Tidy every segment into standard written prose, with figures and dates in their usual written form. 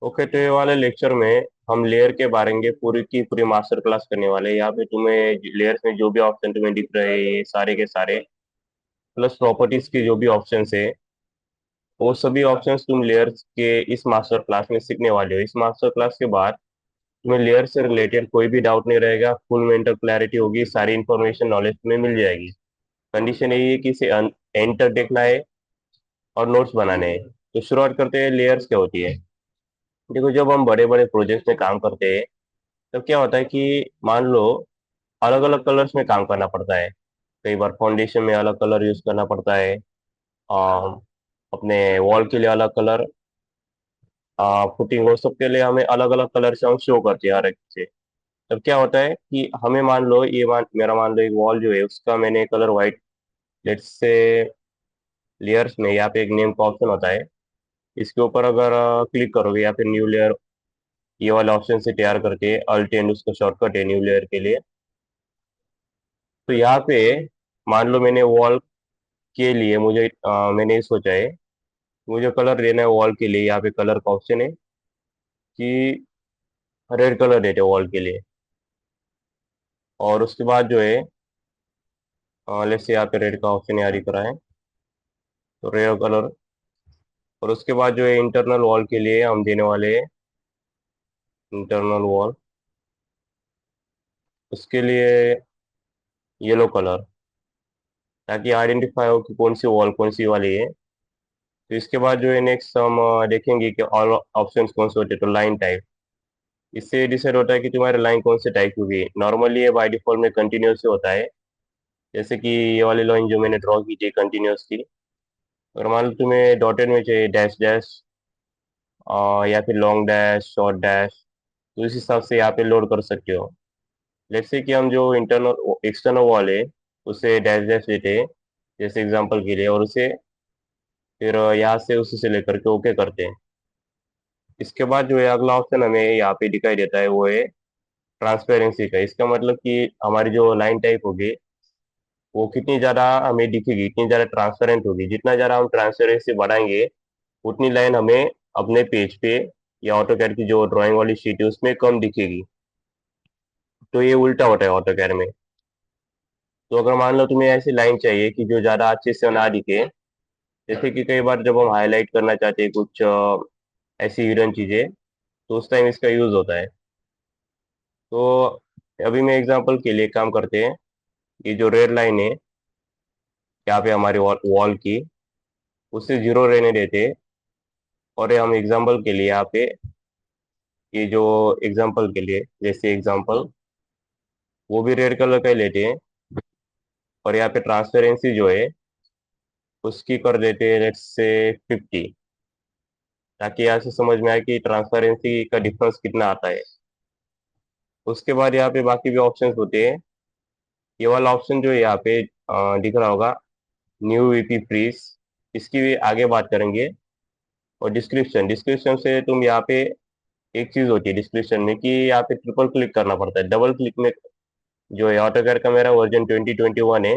Okay, तो ये वाले लेक्चर में हम लेयर के बारे में पूरी की पूरी मास्टर क्लास करने वाले हैं। यहाँ पे तुम्हें लेयर्स में जो भी ऑप्शन तुम्हें दिख रहे हैं ये सारे के सारे, प्लस प्रॉपर्टीज के जो भी ऑप्शंस है वो सभी ऑप्शंस तुम लेयर्स के इस मास्टर क्लास में सीखने वाले हो। इस मास्टर क्लास के बाद तुम्हें लेयर से रिलेटेड कोई भी डाउट नहीं रहेगा, फुल मेंटल क्लैरिटी होगी, सारी इन्फॉर्मेशन नॉलेज तुम्हें मिल जाएगी। कंडीशन यही है कि इसे एंटर देखना है और नोट्स बनाने हैं। तो शुरुआत करते हैं, लेयर्स क्या होती है। देखो, जब हम बड़े बड़े प्रोजेक्ट्स में काम करते हैं तो क्या होता है कि मान लो अलग अलग कलर्स में काम करना पड़ता है। कई बार फाउंडेशन में अलग कलर यूज करना पड़ता है, अम, अपने वॉल के लिए अलग कलर, फुटिंग और सबके लिए हमें अलग अलग कलर से हम शो करते हैं हर एक से। तब क्या होता है कि हमें मान लो मान लो एक वॉल जो है उसका मैंने colour white, let's say layers में यहाँ पे एक नेम का ऑप्शन होता है। इसके ऊपर अगर क्लिक करोगे या फिर न्यू लेयर, ये वाले ऑप्शन से तैयार करके अल्ट एंड उसका शॉर्टकट है न्यू लेयर के लिए। तो यहाँ पे मान लो मैंने वॉल के लिए मैंने ये सोचा है, मुझे कलर देना है वॉल के लिए। यहाँ पे कलर का ऑप्शन है कि रेड कलर देते हैं वॉल के लिए। और उसके बाद जो है लेट्स से यहाँ पे रेड का ऑप्शन याद करा है, तो रेड कलर। और उसके बाद जो है इंटरनल वॉल के लिए हम देने वाले हैं इंटरनल वॉल, उसके लिए येलो कलर, ताकि आइडेंटिफाई हो कि कौन सी वॉल कौन सी वाली है। तो इसके बाद जो है नेक्स्ट हम देखेंगे कि ऑल ऑप्शंस कौन से होते हैं। तो लाइन टाइप, इससे डिसाइड होता है कि तुम्हारे लाइन कौन से टाइप की होगी। नॉर्मली ये बाय डिफॉल्ट में कंटिन्यूस से होता है, जैसे कि ये वाली लाइन जो मैंने ड्रॉ की थी कंटिन्यूस थी। अगर मान लो तुम्हें डॉटेड में चाहिए डैश डैश, या फिर लॉन्ग डैश शॉर्ट डैश, तो इस हिसाब से यहाँ पे लोड कर सकते हो। लेट्स से कि हम जो इंटरनल एक्सटर्नल वॉल है उसे डैश डैश देते हैं जैसे एग्जांपल के लिए, और उसे फिर यहाँ से उसी से लेकर के ओके करते हैं। इसके बाद जो है अगला ऑप्शन हमें यहाँ पे दिखाई देता है वो है ट्रांसपेरेंसी का। इसका मतलब कि हमारी जो लाइन टाइप होगी वो कितनी ज़्यादा हमें दिखेगी, इतनी ज़्यादा ट्रांसपेरेंट होगी। जितना ज़्यादा हम ट्रांसपेरेंसी बढ़ाएंगे उतनी लाइन हमें अपने पेज पे या ऑटोकैड की जो ड्राइंग वाली शीट है उसमें कम दिखेगी। तो ये उल्टा होता है ऑटोकैड में। तो अगर मान लो तुम्हें ऐसी लाइन चाहिए कि जो ज़्यादा अच्छे से ना दिखे, जैसे कि कई बार जब हम हाईलाइट करना चाहते हैं कुछ ऐसी हिडन चीज़ें, तो उस टाइम इसका यूज़ होता है। तो अभी मैं एग्जांपल के लिए काम करते हैं, ये जो रेड लाइन है यहाँ पे हमारी वॉल की, उससे जीरो रहने देते। और ये हम एग्जांपल के लिए यहाँ पे ये जो एग्जांपल के लिए जैसे एग्जांपल वो भी रेड कलर का ही लेते हैं। और यहाँ पे ट्रांसपेरेंसी जो है उसकी कर देते हैं लेट्स से 50, ताकि यहाँ से समझ में आए कि ट्रांसपेरेंसी का डिफरेंस कितना आता है। उसके बाद यहाँ पे बाकी भी ऑप्शंस होते हैं। ये वाला ऑप्शन जो है यहाँ पे दिख रहा होगा, न्यू वीपी फ्रीज, इसकी भी आगे बात करेंगे। और डिस्क्रिप्शन, डिस्क्रिप्शन से तुम यहाँ पे एक चीज होती है डिस्क्रिप्शन में कि यहाँ पे ट्रिपल क्लिक करना पड़ता है। डबल क्लिक में जो है ऑटोकैड का मेरा वर्जन 2021 है,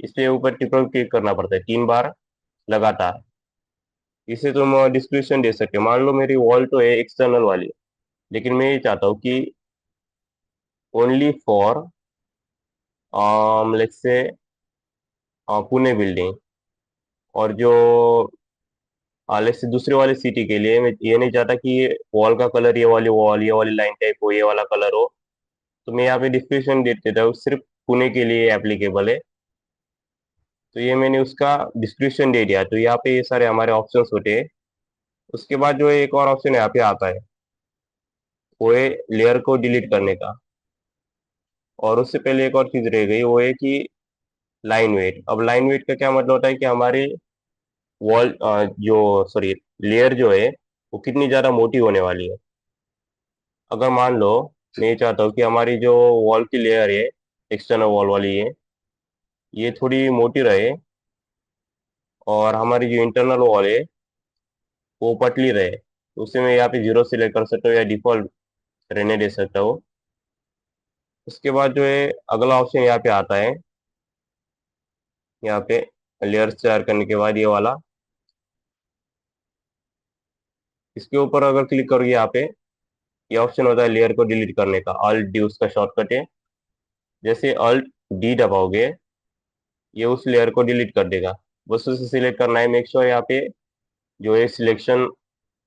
इसलिए ऊपर ट्रिपल क्लिक करना पड़ता है 3 बार लगातार। इसे तुम डिस्क्रिप्शन दे सकते हो। मान लो मेरी वॉल तो है एक्सटर्नल वाली, लेकिन मैं ये चाहता हूँ कि only for let's say Pune building, और जो लेट्स से दूसरे वाले सिटी के लिए मैं ये नहीं चाहता कि ये वॉल का कलर, ये वाली वॉल ये वाली लाइन टाइप हो, ये वाला कलर हो। तो मैं यहाँ पे डिस्क्रिप्शन दे देता हूँ सिर्फ पुणे के लिए एप्लीकेबल है। तो ये मैंने उसका डिस्क्रिप्शन दे दिया, तो यहाँ पे ये सारे हमारे ऑप्शंस होते हैं। उसके बाद जो है एक और ऑप्शन यहाँ पे आता है, वो है लेयर को डिलीट करने का। और उससे पहले एक और चीज रह गई, वो है कि लाइन वेट। अब लाइन वेट का क्या मतलब होता है कि हमारी वॉल जो सॉरी लेयर जो है वो कितनी ज्यादा मोटी होने वाली है। अगर मान लो मैं ये चाहता हूँ कि हमारी जो वॉल की लेयर है एक्सटर्नल वॉल वाली है ये थोड़ी मोटी रहे, और हमारी जो इंटरनल वॉल है वो पतली रहे, तो उसे मैं यहाँ पे जीरो सिलेक्ट कर सकता हूँ या डिफॉल्ट रहने दे सकता हूँ। उसके बाद जो है अगला ऑप्शन यहाँ पे आता है, यहाँ पे लेयर तैयार करने के बाद ये वाला, इसके ऊपर अगर क्लिक करोगे यहाँ पे, ये ऑप्शन होता है लेयर को डिलीट करने का, ऑल्ट डी उसका शॉर्टकट है। जैसे ऑल्ट डी दबाओगे, ये उस लेयर को डिलीट कर देगा। बस उसे सिलेक्ट करना है, मेक श्योर यहाँ पे जो है सिलेक्शन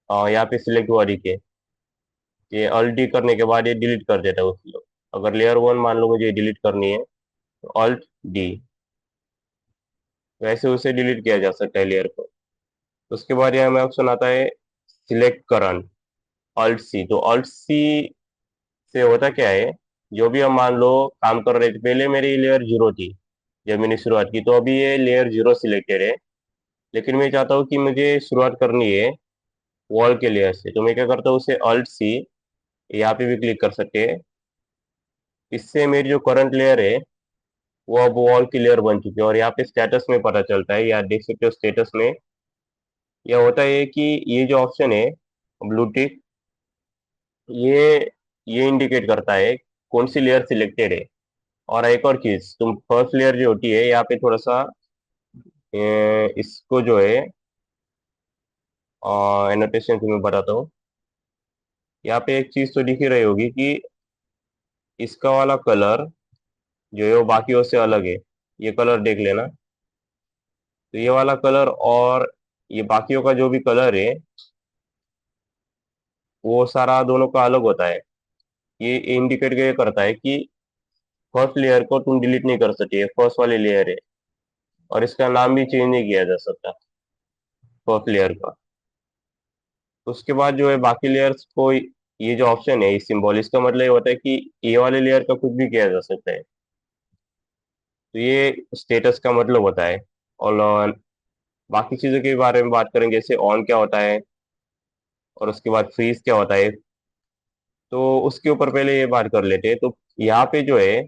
यहाँ पे सिलेक्ट हुआ दिखे। ये ऑल्ट डी करने के बाद ये डिलीट कर देता है उसको। अगर लेयर वन मान लो मुझे डिलीट करनी है, तो ऑल्ट डी, वैसे उसे डिलीट किया जा सकता है लेयर को। उसके बाद यहाँ में ऑप्शन आता है सिलेक्ट करंट, ऑल्ट सी। तो ऑल्ट सी से होता क्या है, जो भी हम मान लो काम कर रहे थे, पहले मेरी लेयर जीरो थी जब मैंने शुरुआत की, तो अभी ये लेयर जीरो सिलेक्टेड है। लेकिन मैं चाहता हूँ कि मुझे शुरुआत करनी है वॉल के लेयर से, तो मैं क्या करता हूँ, उसे ऑल्ट सी, यहाँ पे भी क्लिक कर सकते हैं। इससे मेरी जो करंट लेयर है वो अब वॉल की लेयर बन चुकी है, और यहाँ पे स्टेटस में पता चलता है, या देख सकते हो स्टेटस में यह होता है कि ये जो ऑप्शन है ब्लू टिक, ये ये इंडिकेट करता है कौन सी लेयर सिलेक्टेड है। और एक और चीज, तुम फर्स्ट लेयर जो होती है यहाँ पे थोड़ा सा इसको जो है एनोटेशन से मैं बताता हूँ। यहाँ पे एक चीज तो दिख ही रही होगी कि इसका वाला कलर जो है वो बाकियों से अलग है। ये कलर देख लेना, तो ये वाला कलर और ये बाकियों का जो भी कलर है वो सारा दोनों का अलग होता है। ये इंडिकेट ये करता है कि फर्स्ट लेयर को तुम डिलीट नहीं कर सकते, ये फर्स्ट वाली लेयर है, और इसका नाम भी चेंज नहीं किया जा सकता फर्स्ट लेयर का। उसके बाद जो है बाकी लेयर्स को, ये जो ऑप्शन है इस सिंबल, इसका मतलब ये होता है कि ये वाले लेयर का कुछ भी किया जा सकता है। तो ये स्टेटस का मतलब होता है। और बाकी चीजों के बारे में बात करेंगे, जैसे ऑन क्या होता है और उसके बाद फ्रीज क्या होता है, तो उसके ऊपर पहले ये बात कर लेते हैं। तो यहाँ पे जो है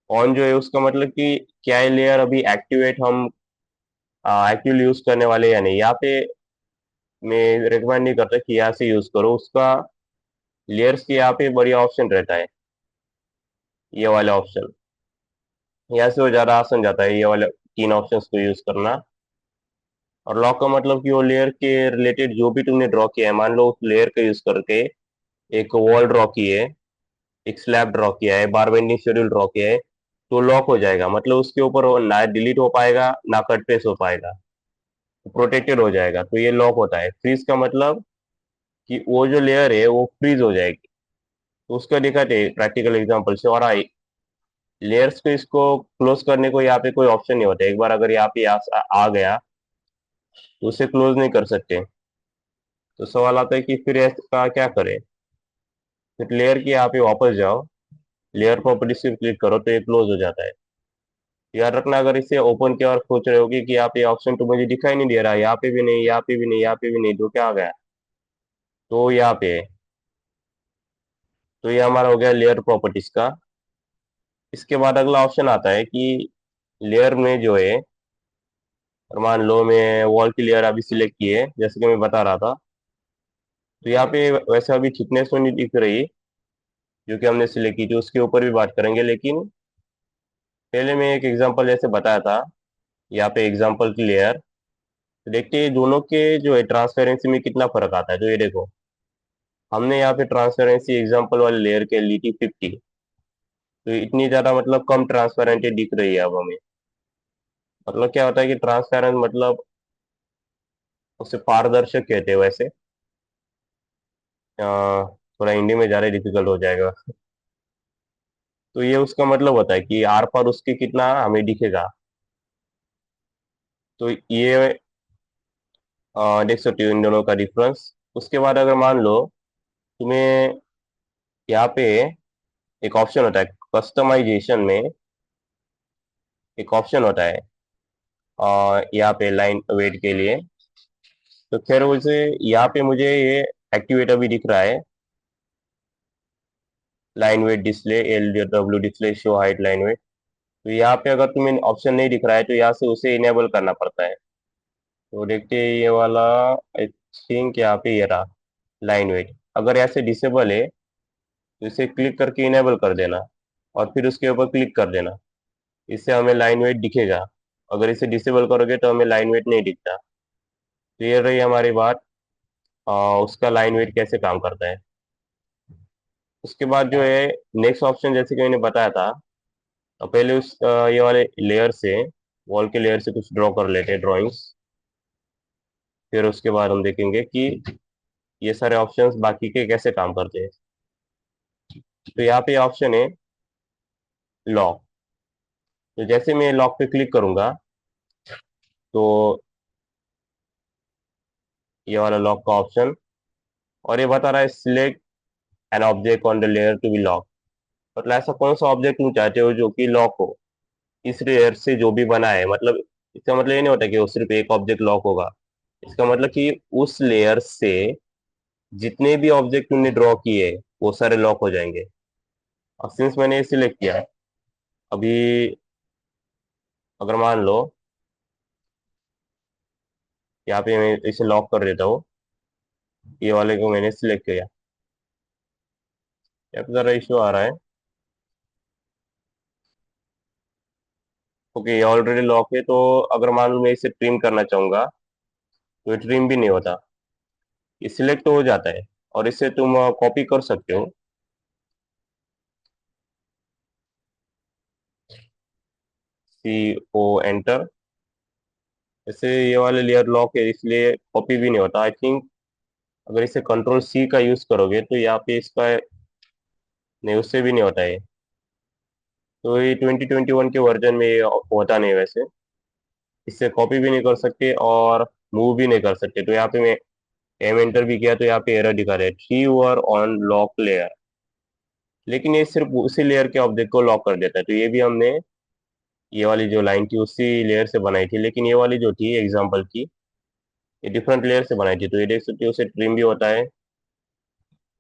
ऑन जो है उसका मतलब कि क्या है, लेयर अभी एक्टिवेट हम एक्टिवली यूज करने वाले या नहीं। यहाँ पे मैं रिकमेंड नहीं करता कि यहाँ से यूज करो उसका। लेयर्स के यहाँ पे बढ़िया ऑप्शन रहता है, ये वाला ऑप्शन, यहाँ से वो ज्यादा आसान जाता है ये वाले तीन ऑप्शंस को यूज करना। और लॉक का मतलब कि वो लेयर के रिलेटेड जो भी तुमने ड्रॉ किया है, मान लो उस लेयर का यूज करके एक वॉल ड्रॉ की है, एक स्लैब ड्रॉ किया है, बार बेंडिंग शेड्यूल ड्रॉ किया है, तो लॉक हो जाएगा। मतलब उसके ऊपर वो ना डिलीट हो पाएगा ना कट पेस्ट हो पाएगा, प्रोटेक्टेड हो जाएगा, तो ये लॉक होता है। फ्रीज का मतलब कि वो जो लेयर है वो फ्रीज हो जाएगी। तो उसका दिखाते प्रैक्टिकल एग्जांपल से। और आई लेयर्स को इसको क्लोज करने को यहाँ पे कोई ऑप्शन नहीं होता, एक बार अगर यहाँ पे आ गया तो उसे क्लोज नहीं कर सकते। तो सवाल आता है कि फिर इसका क्या करें। फिर लेयर की यहाँ पे वापस जाओ, लेयर प्रॉपर्टी से क्लिक करो, तो ये क्लोज हो जाता है। याद रखना, अगर इसे ओपन किया और सोच रहे होगे कि यहाँ पे ऑप्शन तो मुझे दिखाई नहीं दे रहा, यहाँ पे भी नहीं, यहाँ पे भी नहीं, यहाँ पे भी नहीं, तो क्या आ गया, तो यहाँ पे है। तो ये हमारा हो गया लेयर प्रॉपर्टीज का। इसके बाद अगला ऑप्शन आता है कि लेयर में जो है, और मान लो मैं वॉल की लेयर अभी सिलेक्ट की है जैसे कि मैं बता रहा था, तो यहाँ पे वैसे अभी थिकनेस तो नहीं दिख रही जो कि हमने सिलेक्ट की थी, उसके ऊपर भी बात करेंगे। लेकिन पहले मैं एक एग्जांपल जैसे बताया था, यहाँ पे एग्जांपल की लेयर, तो देखते हैं दोनों के जो है ट्रांसपेरेंसी में कितना फर्क आता है। तो ये देखो, हमने यहाँ पे ट्रांसपेरेंसी एग्जांपल वाले लेयर के ली थी 50, तो इतनी ज्यादा मतलब कम ट्रांसपेरेंट दिख रही है अब हमें। मतलब क्या होता है कि ट्रांसपेरेंट मतलब उसे पारदर्शक कहते हैं वैसे। थोड़ा हिंदी में ज्यादा डिफिकल्ट हो जाएगा। तो ये उसका मतलब होता है कि आर पार उसके कितना हमें दिखेगा। तो ये देख सकते हो इन दोनों का डिफरेंस। उसके बाद अगर मान लो तुम्हें यहाँ पे एक ऑप्शन होता है कस्टमाइजेशन में, एक ऑप्शन होता है यहाँ पे लाइन वेट के लिए। तो खैर वैसे यहाँ पे मुझे ये एक्टिवेट अभी दिख रहा है, line weight display, L W display show hide line weight. तो यहाँ पे अगर तुम्हें ऑप्शन नहीं दिख रहा है तो यहाँ से उसे इनेबल करना पड़ता है। तो देखते हैं ये वाला, आई थिंक यहाँ पे ये रहा लाइन वेट। अगर ऐसे डिसेबल है तो इसे क्लिक करके इनेबल कर देना, और फिर उसके ऊपर क्लिक कर देना, इससे हमें लाइन वेट दिखेगा। अगर इसे डिसेबल करोगे तो हमें लाइन वेट नहीं दिखता। तो ये रही हमारी बात उसका लाइन वेट कैसे काम करता है। उसके बाद जो है नेक्स्ट ऑप्शन, जैसे कि मैंने बताया था, पहले ये वाले लेयर से, वॉल के लेयर से कुछ ड्रॉ कर लेते हैं ड्राइंग्स। फिर उसके बाद हम देखेंगे कि ये सारे ऑप्शंस बाकी के कैसे काम करते हैं। तो यहाँ पे ऑप्शन है लॉक। तो जैसे मैं लॉक पे क्लिक करूंगा, तो ये वाला लॉक का ऑप्शन, और ये बता रहा है select an object on the layer to be lock. मतलब ऐसा कौन सा ऑब्जेक्ट तुम चाहते हो जो कि लॉक हो इस लेयर से, जो भी बना है। मतलब इसका मतलब ये नहीं होता कि वो सिर्फ एक ऑब्जेक्ट लॉक होगा। इसका मतलब कि उस लेयर से जितने भी ऑब्जेक्ट तुमने ड्रॉ किए वो सारे लॉक हो जाएंगे। और सिंस मैंने ये सिलेक्ट किया है, अभी अगर मान लो यहाँ पे मैं इसे लॉक कर देता हूँ, ये वाले को मैंने सिलेक्ट किया, यहाँ पे जरा इशू आ रहा है। ओके, ये ऑलरेडी लॉक है, तो अगर मान लो मैं इसे ट्रिम करना चाहूंगा तो ये ट्रिम भी नहीं होता, ये सिलेक्ट हो जाता है। और इसे तुम कॉपी कर सकते हो, सी ओ एंटर। जैसे ये वाले लेयर लॉक है इसलिए कॉपी भी नहीं होता आई थिंक। अगर इसे कंट्रोल सी का यूज करोगे तो यहाँ पे इसका नहीं, उससे भी नहीं होता है। तो ये 2021 के वर्जन में ये होता नहीं वैसे। इससे कॉपी भी नहीं कर सकते और मूव भी नहीं कर सकते। तो यहाँ पे मैं एम एंटर भी किया तो यहाँ पे एरर दिखा रहा है, three were on lock layer. लेकिन ये सिर्फ उसी लेयर के ऑब्जेक्ट को लॉक कर देता है। तो ये भी हमने ये वाली जो लाइन थी उसी लेयर से बनाई थी, लेकिन ये वाली जो थी एग्जाम्पल की, ये डिफरेंट लेयर से बनाई थी। तो ये देख सकते हो उसे ट्रिम भी होता है,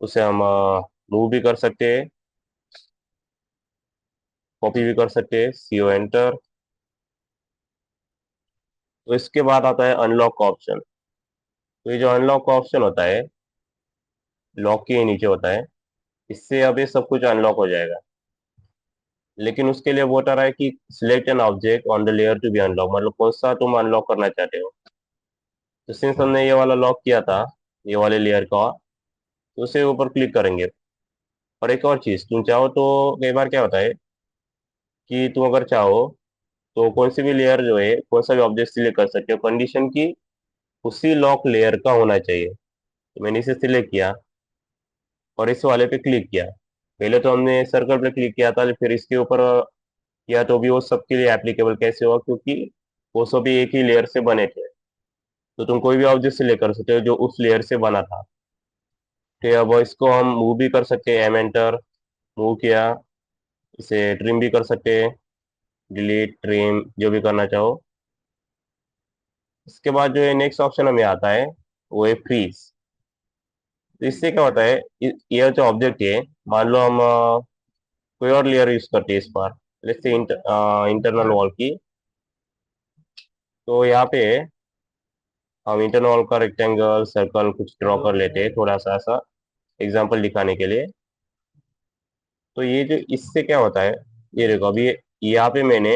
उसे हम मूव भी कर सकते हैं, कॉपी भी कर सकते हैं, सीओ एंटर। तो इसके बाद आता है अनलॉक का ऑप्शन। तो ये जो अनलॉक का ऑप्शन होता है, लॉक के नीचे होता है, इससे अब ये सब कुछ अनलॉक हो जाएगा। लेकिन उसके लिए वो बता रहा है कि select an object on the layer to be unlock, मतलब कौन सा तुम अनलॉक करना चाहते हो। तो सिंस हमने ये वाला लॉक किया था, ये वाले लेयर का, तो उसे ऊपर क्लिक करेंगे। और एक और चीज, तुम चाहो तो कई बार क्या होता है कि तुम अगर चाहो तो कौन सी भी लेयर जो है, कौन सा भी ऑब्जेक्ट सिलेक्ट कर सकते हो, कंडीशन की उसी लॉक लेयर का होना चाहिए। तो मैंने इसे सिलेक्ट किया और इस वाले पे क्लिक किया। पहले तो हमने सर्कल पे क्लिक किया था, फिर इसके ऊपर किया, तो भी वो सबके लिए एप्लीकेबल कैसे हुआ, क्योंकि वो सभी एक ही लेयर से बने थे। तो तुम कोई भी ऑब्जेक्ट सिलेक्ट कर सकते हो जो उस लेयर से बना था। तो अब इसको हम मूव भी कर सकते हैं, एम एंटर, मूव किया। इसे ट्रिम भी कर सकते हैं, डिलीट, ट्रिम, जो भी करना चाहो। इसके बाद जो है नेक्स्ट ऑप्शन हमें आता है, वो है फ्रीज। तो इससे क्या होता है, ये जो ऑब्जेक्ट है, मान लो हम कोई और लेयर यूज करते हैं इस पर, जैसे इंटरनल वॉल की। तो यहाँ पे हम इंटरनल वॉल का रेक्टेंगल, सर्कल कुछ ड्रॉ कर लेते हैं, थोड़ा सा ऐसा एग्जांपल दिखाने के लिए। तो ये जो इससे क्या होता है, ये देखो अभी यहाँ पे मैंने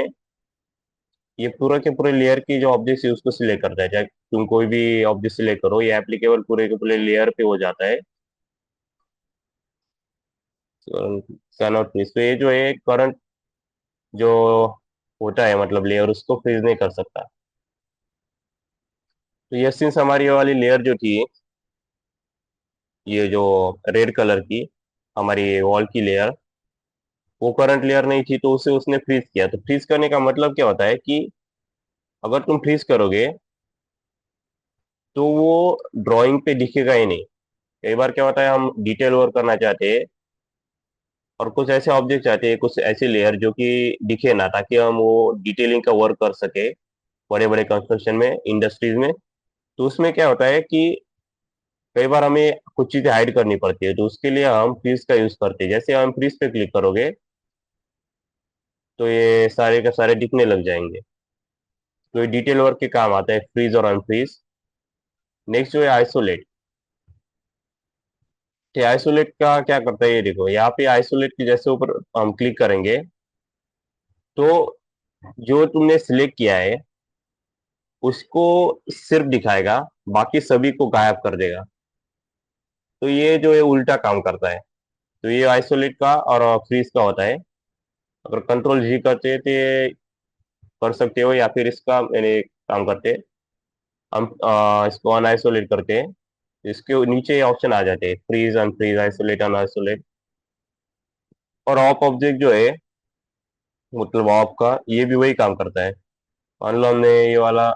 ये पूरा के पूरे लेयर की जो ऑब्जेक्ट है उसको सिलेक्ट करता है। चाहे तुम कोई भी ऑब्जेक्ट सिलेक्ट करो, ये एप्लीकेबल पूरे के पूरे लेयर पे हो जाता है। कैनॉट फ्रीज, तो ये जो है करंट जो होता है मतलब लेयर, उसको फ्रीज नहीं कर सकता। तो ये सिंस हमारी ये वाली लेयर जो थी, ये जो रेड कलर की हमारी वॉल की लेयर, वो करंट लेयर नहीं थी, तो उसे उसने फ्रीज किया। तो फ्रीज करने का मतलब क्या होता है कि अगर तुम फ्रीज करोगे तो वो ड्राइंग पे दिखेगा ही नहीं। कई बार क्या होता है, हम डिटेल वर्क करना चाहते हैं और कुछ ऐसे ऑब्जेक्ट चाहते हैं, कुछ ऐसे लेयर जो कि दिखे ना, ताकि हम वो डिटेलिंग का वर्क कर सके बड़े बड़े कंस्ट्रक्शन में, इंडस्ट्रीज में। तो उसमें क्या होता है कि कई बार हमें कुछ चीजें हाइड करनी पड़ती है, तो उसके लिए हम फ्रीज का यूज करते हैं। जैसे हम फ्रीज पे क्लिक करोगे तो ये सारे के सारे दिखने लग जाएंगे। तो ये डिटेल वर्क के काम आता है, फ्रीज और अनफ्रीज। नेक्स्ट जो है आइसोलेट। तो आइसोलेट का क्या करता है, ये देखो यहाँ पे आइसोलेट के जैसे ऊपर हम क्लिक करेंगे तो जो तुमने सिलेक्ट किया है उसको सिर्फ दिखाएगा, बाकी सभी को गायब कर देगा। तो ये जो है उल्टा काम करता है। तो ये आइसोलेट का और फ्रीज का होता है। अगर कंट्रोल जी करते हैं तो ये कर सकते हो, या फिर इसका मैंने काम करते हैं, हम इसको अनआइसोलेट करते हैं। इसके नीचे ऑप्शन आ जाते हैं, फ्रीज, अनफ्रीज, आइसोलेट, अनआइसोलेट। और ऑफ ऑब्जेक्ट जो है, मतलब ऑफ का, ये भी वही काम करता है। मान लो हमने ये वाला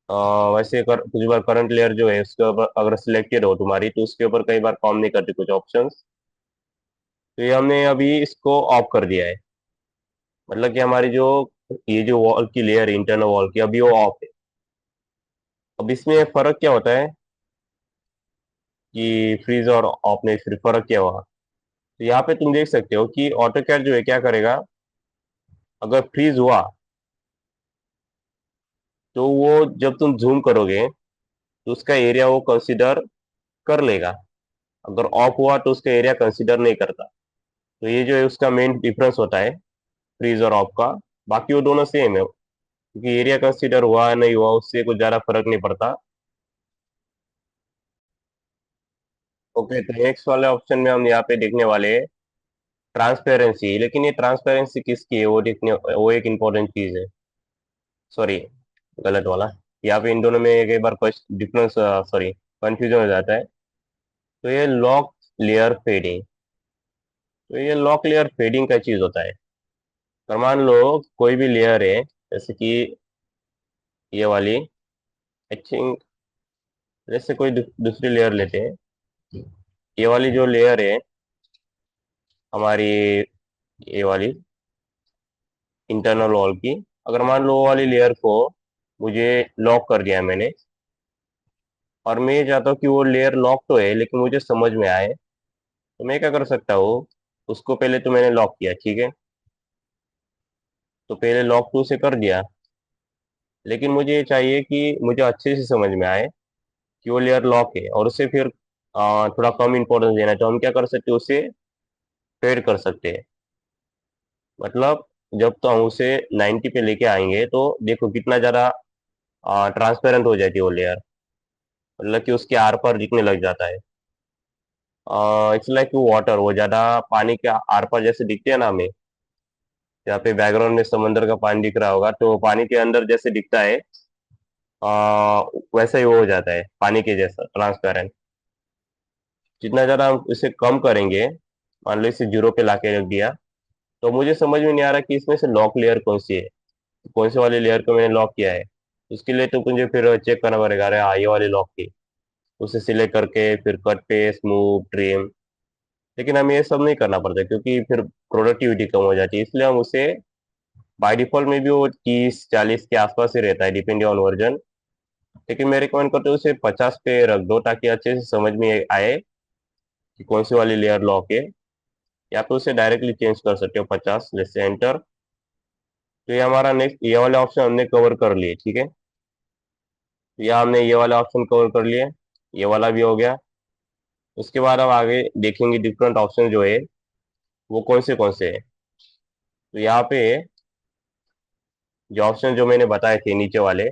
अ, वैसे कुछ बार करंट लेयर जो है उसके ऊपर अगर सिलेक्टेड हो तुम्हारी, तो उसके ऊपर कई बार काम नहीं करती कुछ ऑप्शंस। तो ये हमने अभी इसको ऑफ कर दिया है। मतलब कि हमारी जो ये जो वॉल की लेयर है, इंटरनल वॉल की, अभी वो ऑफ है। अब इसमें फर्क क्या होता है कि फ्रीज और ऑफ में फिर फर्क क्या हुआ। तो यहाँ पे तुम देख सकते हो कि ऑटो कैड जो है क्या करेगा, अगर फ्रीज हुआ तो वो जब तुम जूम करोगे तो उसका एरिया वो कंसिडर कर लेगा। अगर ऑफ हुआ तो उसका एरिया कंसिडर नहीं करता। तो ये जो है उसका मेन डिफरेंस होता है फ्रीज और ऑफ का। बाकी वो दोनों सेम है, क्योंकि एरिया कंसिडर हुआ नहीं हुआ उससे कुछ ज्यादा फर्क नहीं पड़ता। ओके, तो नेक्स्ट वाले ऑप्शन में हम यहाँ पे देखने वाले हैं ट्रांसपेरेंसी। लेकिन ये ट्रांसपेरेंसी किसकी है, वो देखने, वो एक इम्पोर्टेंट चीज है। सॉरी, गलत वाला। यहाँ पे इन दोनों में कई बार डिफरेंस, सॉरी, कंफ्यूजन हो जाता है। तो ये लॉक लेयर फेडिंग। तो ये लॉक लेयर फेडिंग का चीज होता है। तो मान लो कोई भी लेयर है, जैसे कि ये वाली, आई थिंक, जैसे कोई दूसरी लेयर लेते हैं। ये वाली जो लेयर है हमारी, ये वाली इंटरनल वॉल की, अगर मान लो वो वाली लेयर को मुझे लॉक कर दिया मैंने, और मैं ये चाहता हूँ कि वो लेयर लॉक तो है लेकिन मुझे समझ में आए, तो मैं क्या कर सकता हूँ, उसको पहले तो मैंने लॉक किया, ठीक है। तो पहले लॉक टू से कर दिया, लेकिन मुझे ये चाहिए कि मुझे अच्छे से समझ में आए कि वो लेयर लॉक है, और उसे फिर थोड़ा कम इंपॉर्टेंस देना, तो हम क्या कर सकते हैं, उसे फेड कर सकते हैं। मतलब जब तो हम उसे 90 पे लेके आएंगे तो देखो कितना ज़्यादा ट्रांसपेरेंट हो जाती है वो लेयर। मतलब कि उसके आर पार दिखने लग जाता है। इट्स लाइक वाटर, वो ज़्यादा पानी के आर पार जैसे दिखते हैं ना हमें। यहाँ पे बैकग्राउंड में समंदर का पानी दिख रहा होगा, तो पानी के अंदर जैसे दिखता है, वैसा ही वो हो जाता है, पानी के जैसा ट्रांसपेरेंट। जितना ज़्यादा हम इसे कम करेंगे, मान लो इसे 0 पे लाके रख दिया, तो मुझे समझ में नहीं आ रहा कि इसमें से लॉक लेयर कौन सी है, कौन से वाली लेयर को मैंने लॉक किया है। उसके लिए तो मुझे फिर चेक करना पड़ेगा, अरे हाँ ये वाली लॉक की, उसे सिलेक्ट करके फिर कट पे स्मूव ट्रिम। लेकिन हमें ये सब नहीं करना पड़ता, क्योंकि फिर प्रोडक्टिविटी कम हो जाती है, इसलिए हम उसे बाय डिफॉल्ट में भी वो 30-40 के आसपास ही रहता है, डिपेंडिंग ऑन वर्जन। लेकिन मैं रिकमेंड करता हूँ उसे 50 पे रख दो, ताकि अच्छे से समझ में आए कि कौन सी वाली लेयर लॉक है। या तो उसे डायरेक्टली चेंज कर सकते हो 50, जैसे एंटर। तो ये हमारा नेक्स्ट, ये वाले ऑप्शन हमने कवर कर लिए, ठीक है। तो यहाँ हमने ये वाला ऑप्शन कवर कर लिए, ये वाला भी हो गया। उसके बाद हम आगे देखेंगे डिफरेंट ऑप्शन जो है वो कौन से हैं। तो यहाँ पे जो ऑप्शन जो मैंने बताए थे नीचे वाले,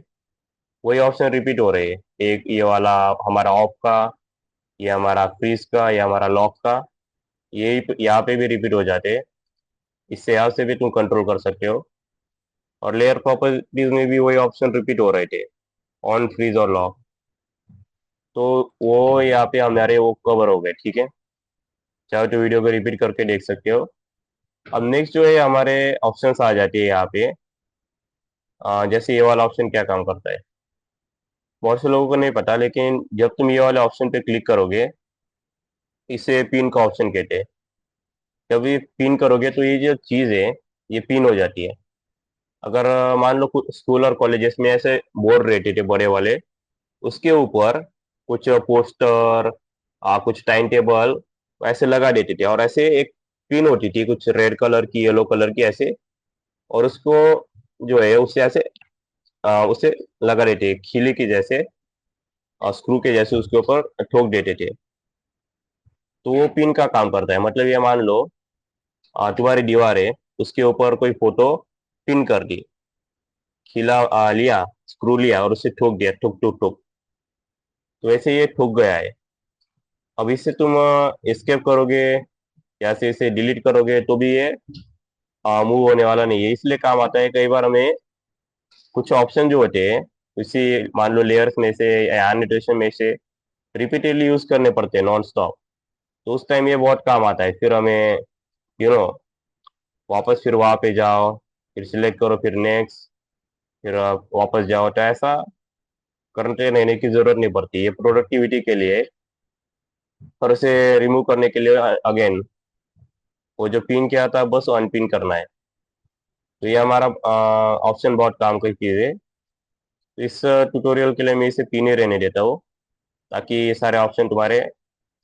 वही ऑप्शन रिपीट हो रहे हैं। एक ये वाला हमारा ऑफ का, ये हमारा फ्रीज का, ये हमारा लॉक का, ये यहाँ पे भी रिपीट हो जाते हैं। इससे यहाँ से भी तुम कंट्रोल कर सकते हो। और लेयर प्रॉपर्टीज में भी वही ऑप्शन रिपीट हो रहे थे, ऑन, फ्रीज और लॉक। तो वो यहाँ पे हमारे वो कवर हो गए, ठीक है। चाहे तो वीडियो को रिपीट करके देख सकते हो। अब नेक्स्ट जो है हमारे ऑप्शंस आ जाती है यहाँ पे। जैसे ये वाला ऑप्शन क्या काम करता है, बहुत से लोगों को नहीं पता, लेकिन जब तुम ये वाले ऑप्शन पे क्लिक करोगे, इसे पिन का ऑप्शन कहते हैं। जब ये पिन करोगे तो ये जो चीज़ है ये पिन हो जाती है। अगर मान लो कुछ स्कूल और कॉलेजेस में ऐसे बोर्ड रहते थे बड़े वाले, उसके ऊपर कुछ पोस्टर, कुछ टाइम टेबल ऐसे लगा देते थे, और ऐसे एक पिन होती थी कुछ रेड कलर की, येलो कलर की ऐसे। और उसको जो है उससे ऐसे उसे लगा देते, खिली के जैसे, स्क्रू के जैसे उसके ऊपर ठोक देते थे। तो वो पिन का काम करता है। मतलब ये मान लो तुम्हारी दीवार है, उसके ऊपर कोई फोटो पिन कर दी, खिला लिया, स्क्रू लिया और उसे ठोक दिया, ठुक ठुक ठुक। तो वैसे ये ठुक गया है। अब इससे तुम एस्केप करोगे या से इसे डिलीट करोगे तो भी ये मूव होने वाला नहीं है। इसलिए काम आता है कई बार हमें कुछ ऑप्शन जो होते हैं उसी, मान लो लेयर्स में से या एनिटेशन में से रिपीटेडली यूज करने पड़ते हैं नॉन स्टॉप। तो उस टाइम ये बहुत काम आता है। फिर हमें यू नो वापस फिर वहां पे जाओ, फिर सिलेक्ट करो, फिर नेक्स्ट, फिर आप वापस जाओ। तो ऐसा करते रहने की जरूरत नहीं पड़ती, ये प्रोडक्टिविटी के लिए। और उसे रिमूव करने के लिए अगेन वो जो पिन किया था बस अनपिन करना है। तो ये हमारा ऑप्शन बहुत काम की चीज है। तो इस ट्यूटोरियल के लिए मैं इसे पिन ही रहने देता हूँ, ताकि ये सारे ऑप्शन तुम्हारे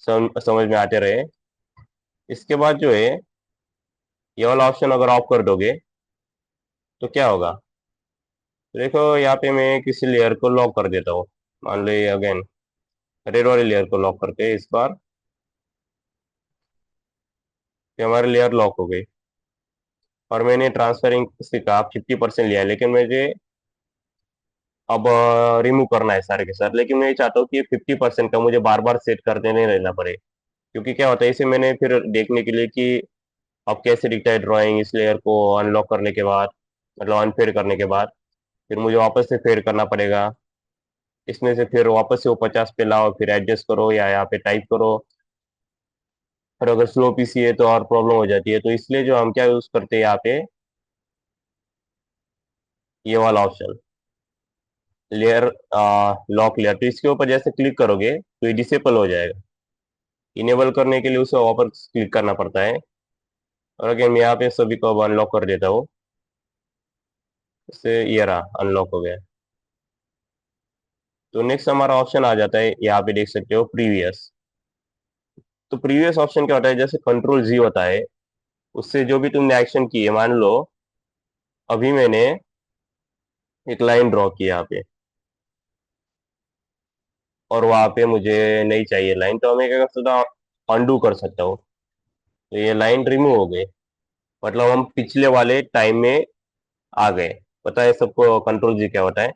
समझ में आते रहे। इसके बाद जो है ये वाला ऑप्शन अगर ऑफ कर दोगे तो क्या होगा। तो देखो यहाँ पे मैं किसी लेयर को लॉक कर देता हूँ। मान लो ये अगेन रेड वाली लेयर को लॉक करते हैं इस बार। ये हमारी लेयर लॉक हो गई और मैंने ट्रांसफरिंग का 50% लिया है, लेकिन मुझे अब रिमूव करना है सारे के साथ। लेकिन मैं ये चाहता हूँ कि 50% का मुझे बार बार सेट करते नहीं रहना पड़े। क्योंकि क्या होता है, इसे मैंने फिर देखने के लिए कि अब कैसे दिखता है ड्राइंग इस लेयर को अनलॉक करने के बाद, मतलब अनफेड करने के बाद, फिर मुझे वापस से फेड करना पड़ेगा। इसमें से फिर वापस से वो 50 पे लाओ, फिर एडजस्ट करो या यहाँ पे टाइप करो। और अगर स्लो पीसी है तो और प्रॉब्लम हो जाती है। तो इसलिए जो हम क्या यूज करते हैं यहाँ पे, ये वाला ऑप्शन लेयर लॉक लेयर। तो इसके ऊपर जैसे क्लिक करोगे तो ये डिसेबल हो जाएगा। इनेबल करने के लिए उसे वापस क्लिक करना पड़ता है। और अगेन मैं यहाँ पे सभी को अनलॉक कर देता हूँ। इससे ये रहा, अनलॉक हो गया। तो नेक्स्ट हमारा ऑप्शन आ जाता है, यहाँ पे देख सकते हो प्रीवियस। तो प्रीवियस ऑप्शन क्या होता है, जैसे कंट्रोल जी होता है, उससे जो भी तुमने एक्शन की है, मान लो अभी मैंने एक लाइन ड्रॉ की यहाँ पे और वहां पे मुझे नहीं चाहिए लाइन, तो मैं क्या कर सकता हूँ, अनडू कर सकता हूँ। तो ये लाइन रिमूव हो गई, मतलब हम पिछले वाले टाइम में आ गए। पता है सबको कंट्रोल जी क्या होता है।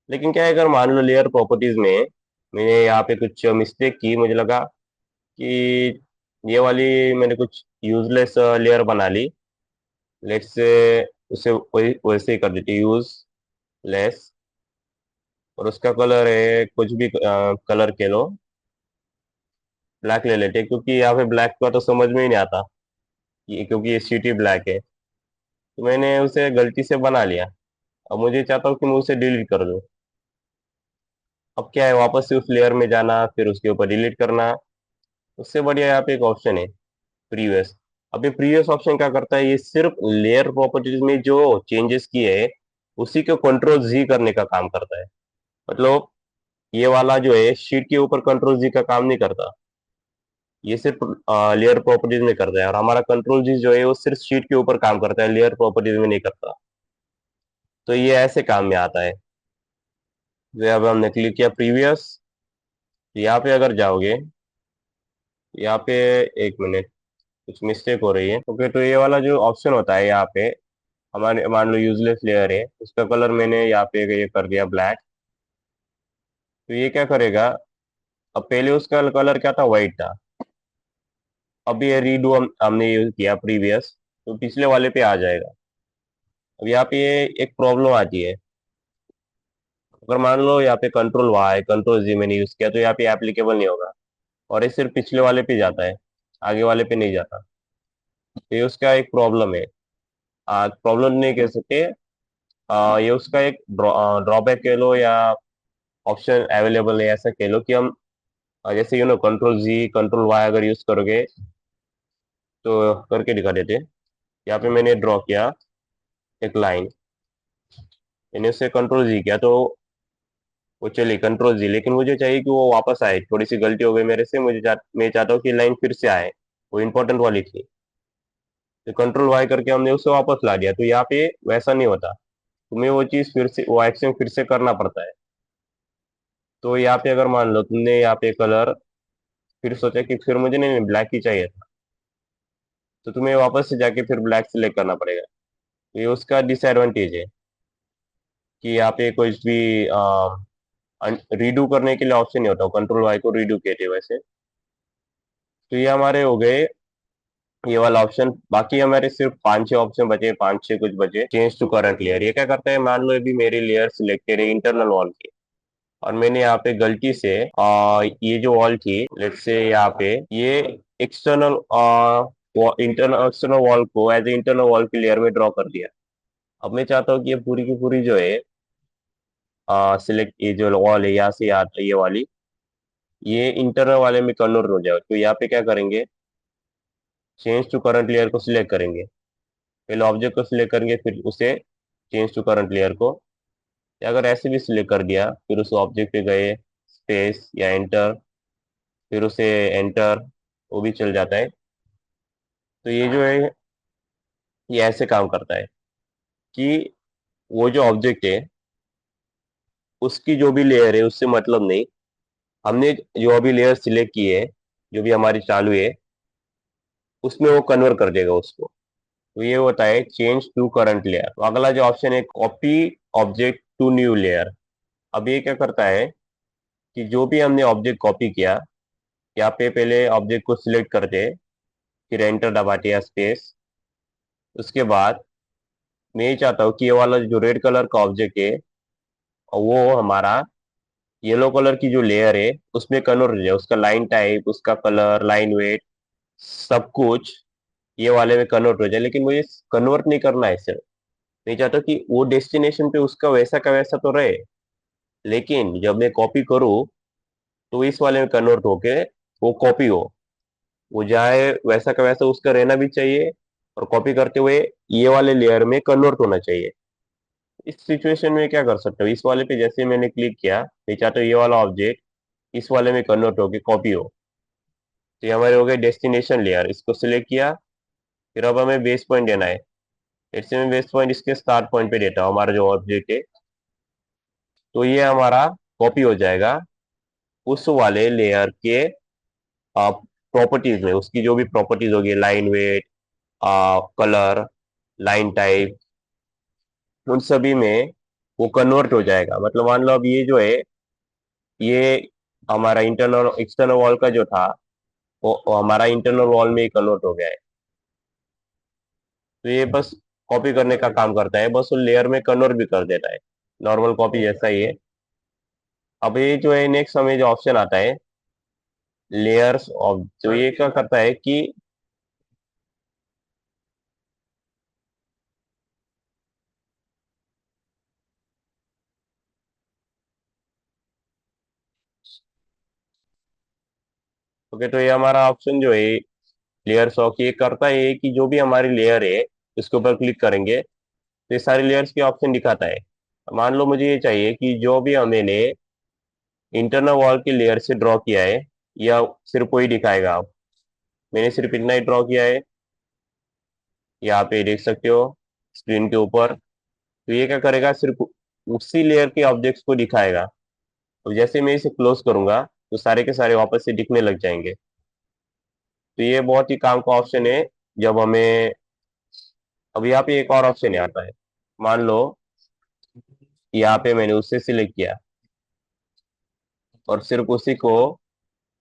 लेकिन क्या है, अगर मान लो लेयर प्रॉपर्टीज में मैंने यहाँ पे कुछ मिस्टेक की, मुझे लगा कि ये वाली मैंने कुछ यूजलेस लेयर बना ली, लेट्स से उसे वैसे ही कर देती यूज लेस। और उसका कलर है कुछ भी कलर के लो, ब्लैक ले लेते हैं, क्योंकि यहाँ पे ब्लैक का तो समझ में ही नहीं आता क्योंकि ये सिटी ब्लैक है। तो मैंने उसे गलती से बना लिया। अब मुझे चाहता हूँ कि मैं उसे डिलीट कर दूँ। अब क्या है, वापस से उस लेयर में जाना, फिर उसके ऊपर डिलीट करना। उससे बढ़िया यहाँ पे एक ऑप्शन है प्रीवियस। अब ये प्रीवियस ऑप्शन क्या करता है, ये सिर्फ लेयर प्रॉपर्टीज में जो चेंजेस किए हैं उसी को कंट्रोल जी करने का काम करता है। मतलब ये वाला जो है शीट के ऊपर कंट्रोल जी का काम नहीं करता, ये सिर्फ लेयर प्रॉपर्टीज में करता है। और हमारा कंट्रोल जी जो है वो सिर्फ शीट के ऊपर काम करता है, लेयर प्रॉपर्टीज में नहीं करता। तो ये ऐसे काम में आता है। तो अब हमने क्लिक किया प्रीवियस, यहाँ पे अगर जाओगे, यहाँ पे एक मिनट, कुछ मिस्टेक हो रही है। ओके, तो ये वाला जो ऑप्शन होता है यहाँ पे, हमारे मान लो यूजलेस लेयर है, उसका कलर मैंने यहाँ पे ये कर दिया ब्लैक। तो ये क्या करेगा, अब पहले उसका कलर क्या था, व्हाइट था। अब ये रीडू हमने यूज किया प्रीवियस, तो पिछले वाले पे आ जाएगा। अब यहाँ पे ये एक प्रॉब्लम आती है, अगर मान लो यहाँ पे कंट्रोल वाई कंट्रोल जी मैंने यूज किया तो यहाँ पे एप्लीकेबल नहीं होगा। और ये सिर्फ पिछले वाले पे जाता है, आगे वाले पे नहीं जाता। तो ये उसका एक प्रॉब्लम है। प्रॉब्लम नहीं कह सकते, ये उसका एक ड्रॉबैक कह लो या ऑप्शन अवेलेबल है ऐसा कह लो। कि हम जैसे कंट्रोल जी कंट्रोल वाई अगर यूज करोगे तो करके दिखा देते। यहाँ पे मैंने ड्रॉ किया एक लाइन, मैंने उससे कंट्रोल जी किया तो वो चली कंट्रोल जी। लेकिन मुझे चाहिए कि वो वापस आए, थोड़ी सी गलती हो गई मेरे से, मैं चाहता हूँ कि लाइन फिर से आए, वो इंपॉर्टेंट वाली थी। तो कंट्रोल वाई करके हमने उसे वापस ला दिया। तो यहाँ पे वैसा नहीं होता, तुम्हें वो चीज फिर से, वो एक्शन फिर से करना पड़ता है। तो यहाँ पे अगर मान लो तुमने यहाँ पे कलर फिर सोचा कि फिर मुझे नहीं ब्लैक ही चाहिए था, तो तुम्हें वापस से जाके फिर ब्लैक सिलेक्ट करना पड़ेगा। तो ये उसका डिसएडवांटेज है कि यहाँ पे कुछ भी रीडू करने के लिए ऑप्शन नहीं होता। कंट्रोल वाई को रीडू कहते हैं वैसे। तो ये हमारे हो गए ये वाला ऑप्शन। बाकी हमारे सिर्फ 5-6 ऑप्शन बचे, 5-6 कुछ बचे। चेंज टू करंट लेयर, ये क्या करता है, मान लो अभी मेरी लेयर सिलेक्टेड है इंटरनल वॉल की, और मैंने यहाँ पे गलती से ये जो वॉल थी लेट्स से यहाँ पे ये एक्सटर्नल इंटरनल एक्सटर्नल वॉल को एज ए इंटरनल वॉल की लेयर में ड्रॉ कर दिया। अब मैं चाहता हूँ कि ये पूरी की पूरी जो है सिलेक्ट ये जो वॉल है यहाँ से यहाँ तक ये वाली ये इंटरनल वाले में कन्वर्ट हो जाए। तो यहाँ पे क्या करेंगे, चेंज टू करंट लेयर को सिलेक्ट करेंगे। पहले ऑब्जेक्ट को सिलेक्ट करेंगे, फिर उसे चेंज टू करंट लेयर को, या अगर ऐसे भी सिलेक्ट कर दिया फिर उस ऑब्जेक्ट पे गए, स्पेस या एंटर, फिर उसे एंटर, वो भी चल जाता है। तो ये जो है ये ऐसे काम करता है कि वो जो ऑब्जेक्ट है उसकी जो भी लेयर है उससे मतलब नहीं, हमने जो अभी लेयर सिलेक्ट की है जो भी हमारी चालू है उसमें वो कन्वर्ट कर देगा उसको। तो ये होता है चेंज टू करंट लेयर। तो अगला जो ऑप्शन है copy object to new layer. अब ये क्या करता है कि जो भी हमने ऑब्जेक्ट कॉपी किया, यहाँ पे पहले ऑब्जेक्ट को सिलेक्ट करते, फिर एंटर दबाते या स्पेस। उसके बाद मैं ये चाहता हूँ कि ये वाला जो रेड कलर का ऑब्जेक्ट है वो हमारा येलो कलर की जो लेयर है उसमें कन्वर्ट हो जाए, उसका लाइन टाइप, उसका कलर, लाइन वेट, सब कुछ ये वाले में कन्वर्ट हो जाए। लेकिन मुझे कन्वर्ट नहीं करना है सिर्फ, मैं चाहता हूँ कि वो डेस्टिनेशन पे उसका वैसा का वैसा तो रहे, लेकिन जब मैं कॉपी करूँ तो इस वाले में कन्वर्ट होके वो कॉपी हो, वो जाए वैसा का वैसा उसका रहना भी चाहिए, और कॉपी करते हुए ये वाले लेयर में कन्वर्ट होना चाहिए। इस सिचुएशन में क्या कर सकते हो, इस वाले पे जैसे मैंने क्लिक किया, मैं चाहता हूँ ये वाला ऑब्जेक्ट इस वाले में कन्वर्ट होके कॉपी हो। तो ये हमारे हो गए डेस्टिनेशन लेयर, इसको सिलेक्ट किया। फिर अब हमें बेस पॉइंट देना है। इससे मैं बेस पॉइंट इसके स्टार्ट पॉइंट पे देता हूँ हमारा जो ऑब्जेक्ट है। तो ये हमारा कॉपी हो जाएगा उस वाले लेयर के प्रॉपर्टीज में, उसकी जो भी प्रॉपर्टीज होगी, line weight, colour, line type, उन सभी में वो कन्वर्ट हो जाएगा। मतलब मान लो अब ये जो है ये हमारा इंटरनल एक्सटर्नल वॉल का जो था वो हमारा इंटरनल वॉल में ही कन्वर्ट हो गया है। तो ये बस कॉपी करने का काम करता है, बस वो लेयर में कन्वर्ट भी कर देता है, नॉर्मल कॉपी जैसा ही है। अब ये जो है नेक्स्ट हमें जो ऑप्शन आता है लेयर्स ऑफ, जो ये क्या करता है कि ओके, तो ये हमारा ऑप्शन जो है लेयर्स ऑफ, ये करता है कि जो भी हमारी लेयर है उसके ऊपर क्लिक करेंगे तो ये सारी लेयर्स के ऑप्शन दिखाता है। मान लो मुझे ये चाहिए कि जो भी हमने इंटरनल वॉल की लेयर से ड्रॉ किया है या सिर्फ कोई दिखाएगा। आप, मैंने सिर्फ इतना ही ड्रॉ किया है, यहाँ पे देख सकते हो स्क्रीन के ऊपर। तो ये क्या करेगा, सिर्फ उसी लेयर के ऑब्जेक्ट्स को दिखाएगा। तो जैसे मैं इसे क्लोज करूंगा तो सारे के सारे वापस से दिखने लग जाएंगे। तो ये बहुत ही काम का ऑप्शन है जब हमें। अब यहाँ पे एक और ऑप्शन आता है, मान लो यहाँ पे मैंने उससे सिलेक्ट किया और सिर्फ उसी को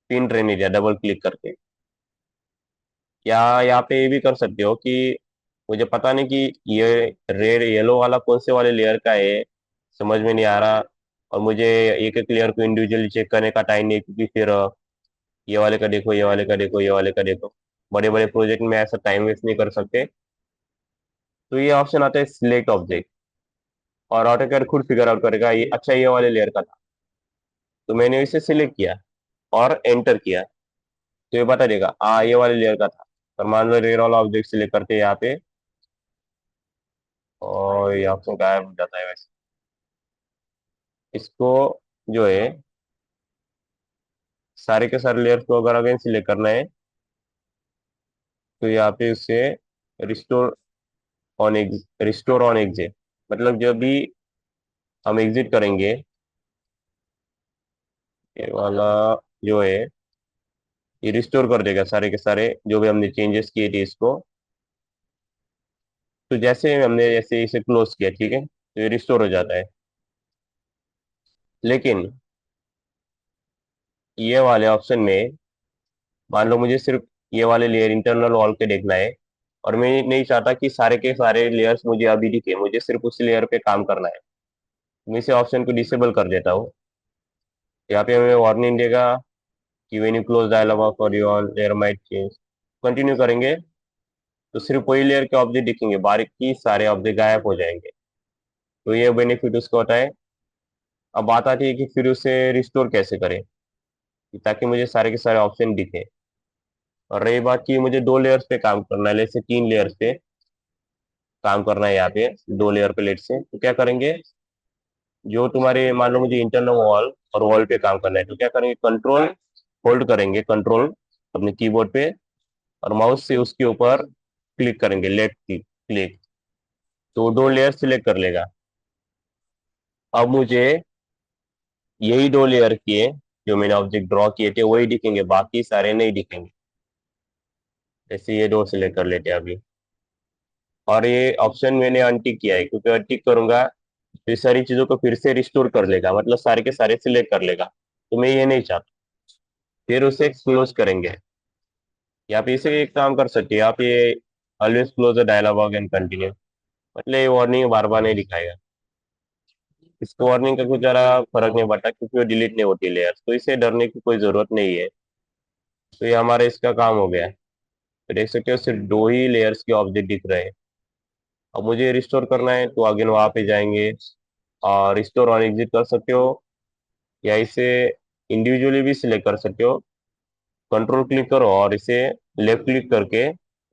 पिन रहने दिया डबल क्लिक करके। या यहाँ पे ये भी कर सकते हो कि मुझे पता नहीं कि ये रेड येलो वाला कौन से वाले लेयर का है, समझ में नहीं आ रहा, और मुझे एक एक लेयर को इंडिविजुअली चेक करने का टाइम नहीं, क्योंकि फिर ये वाले का देखो, ये वाले का देखो, ये वाले का देखो, बड़े बड़े प्रोजेक्ट में ऐसा टाइम वेस्ट नहीं कर सकते। तो ये ऑप्शन आता है सिलेक्ट ऑब्जेक्ट, और ऑटोकैड खुद फिगर आउट करेगा ये अच्छा ये वाले लेयर का था। तो मैंने इसे सिलेक्ट किया और एंटर किया, तो ये बता देगा हाँ ये वाले लेयर का था। पर मान लो रेयर वाला ऑब्जेक्ट सिलेक्ट करते हैं यहाँ पे, और ये ऑप्शन गायब हो जाता है वैसे। इसको जो है सारे के सारे लेयर्स को अगर अगेन सिलेक्ट करना है तो यहाँ पे उससे रिस्टोर रिस्टोर ऑन एग्जिट, मतलब जब भी हम एग्जिट करेंगे ये वाला जो है ये रिस्टोर कर देगा सारे के सारे जो भी हमने चेंजेस किए थे इसको। तो जैसे हमने जैसे इसे क्लोज किया, ठीक है, तो ये रिस्टोर हो जाता है। लेकिन ये वाले ऑप्शन में मान लो मुझे सिर्फ ये वाले लेयर इंटरनल वॉल के देखना है, और मैं नहीं चाहता कि सारे के सारे लेयर्स मुझे अभी दिखे, मुझे सिर्फ उस लेयर पे काम करना है। मैं इसे ऑप्शन को डिसेबल कर देता हूँ। यहाँ पे हमें वार्निंग देगा कि when you close dialog box और your layer might change. Continue करेंगे तो सिर्फ वही लेयर के ऑब्जेक्ट दिखेंगे, बाकी सारे ऑब्जेक्ट गायब हो जाएंगे। तो ये बेनिफिट उसका होता है। अब बात आती है कि फिर उसे रिस्टोर कैसे करें, ताकि मुझे सारे के सारे ऑप्शन दिखे। और रही बात कि मुझे 2 लेयर्स पे काम करना है, जैसे 3 लेयर्स पे काम करना है, यहाँ पे 2 लेयर प्लेट से, तो क्या करेंगे, जो तुम्हारे मान लो मुझे इंटरनल वॉल और वॉल पे काम करना है, तो क्या करेंगे, कंट्रोल होल्ड करेंगे, कंट्रोल अपने कीबोर्ड पे, और माउस से उसके ऊपर क्लिक करेंगे, लेफ्ट क्लिक क्लिक, तो 2 लेयर सिलेक्ट कर लेगा। अब मुझे यही 2 लेयर किए, जो मैंने ऑब्जेक्ट ड्रॉ किए थे वही दिखेंगे, बाकी सारे नहीं दिखेंगे। जैसे ये 2 सिलेक्ट कर लेते हैं अभी। और ये ऑप्शन मैंने अनटिक किया है, क्योंकि अनटिक करूंगा तो ये सारी चीजों को फिर से रिस्टोर कर लेगा, मतलब सारे के सारे सिलेक्ट कर लेगा, तो मैं ये नहीं चाहता। फिर उसे क्लोज करेंगे। या फिर इसे एक काम कर सकते हैं आप, ये always close the dialog and continue, मतलब ये वार्निंग बार बार नहीं दिखाएगा। इसको वार्निंग का कुछ ज्यादा फर्क नहीं पड़ता, क्योंकि वो डिलीट नहीं होती लेयर्स, तो इसे डरने की कोई जरूरत नहीं है। तो ये हमारा इसका काम हो गया है। तो देख सकते हो सिर्फ 2 ही लेयर्स के ऑब्जेक्ट दिख रहे हैं। अब मुझे रिस्टोर करना है, तो अगेन वहां पे जाएंगे और रिस्टोर और एग्जिट कर सकते हो, या इसे इंडिविजुअली भी सिलेक्ट कर सकते हो। कंट्रोल क्लिक करो और इसे लेफ्ट क्लिक करके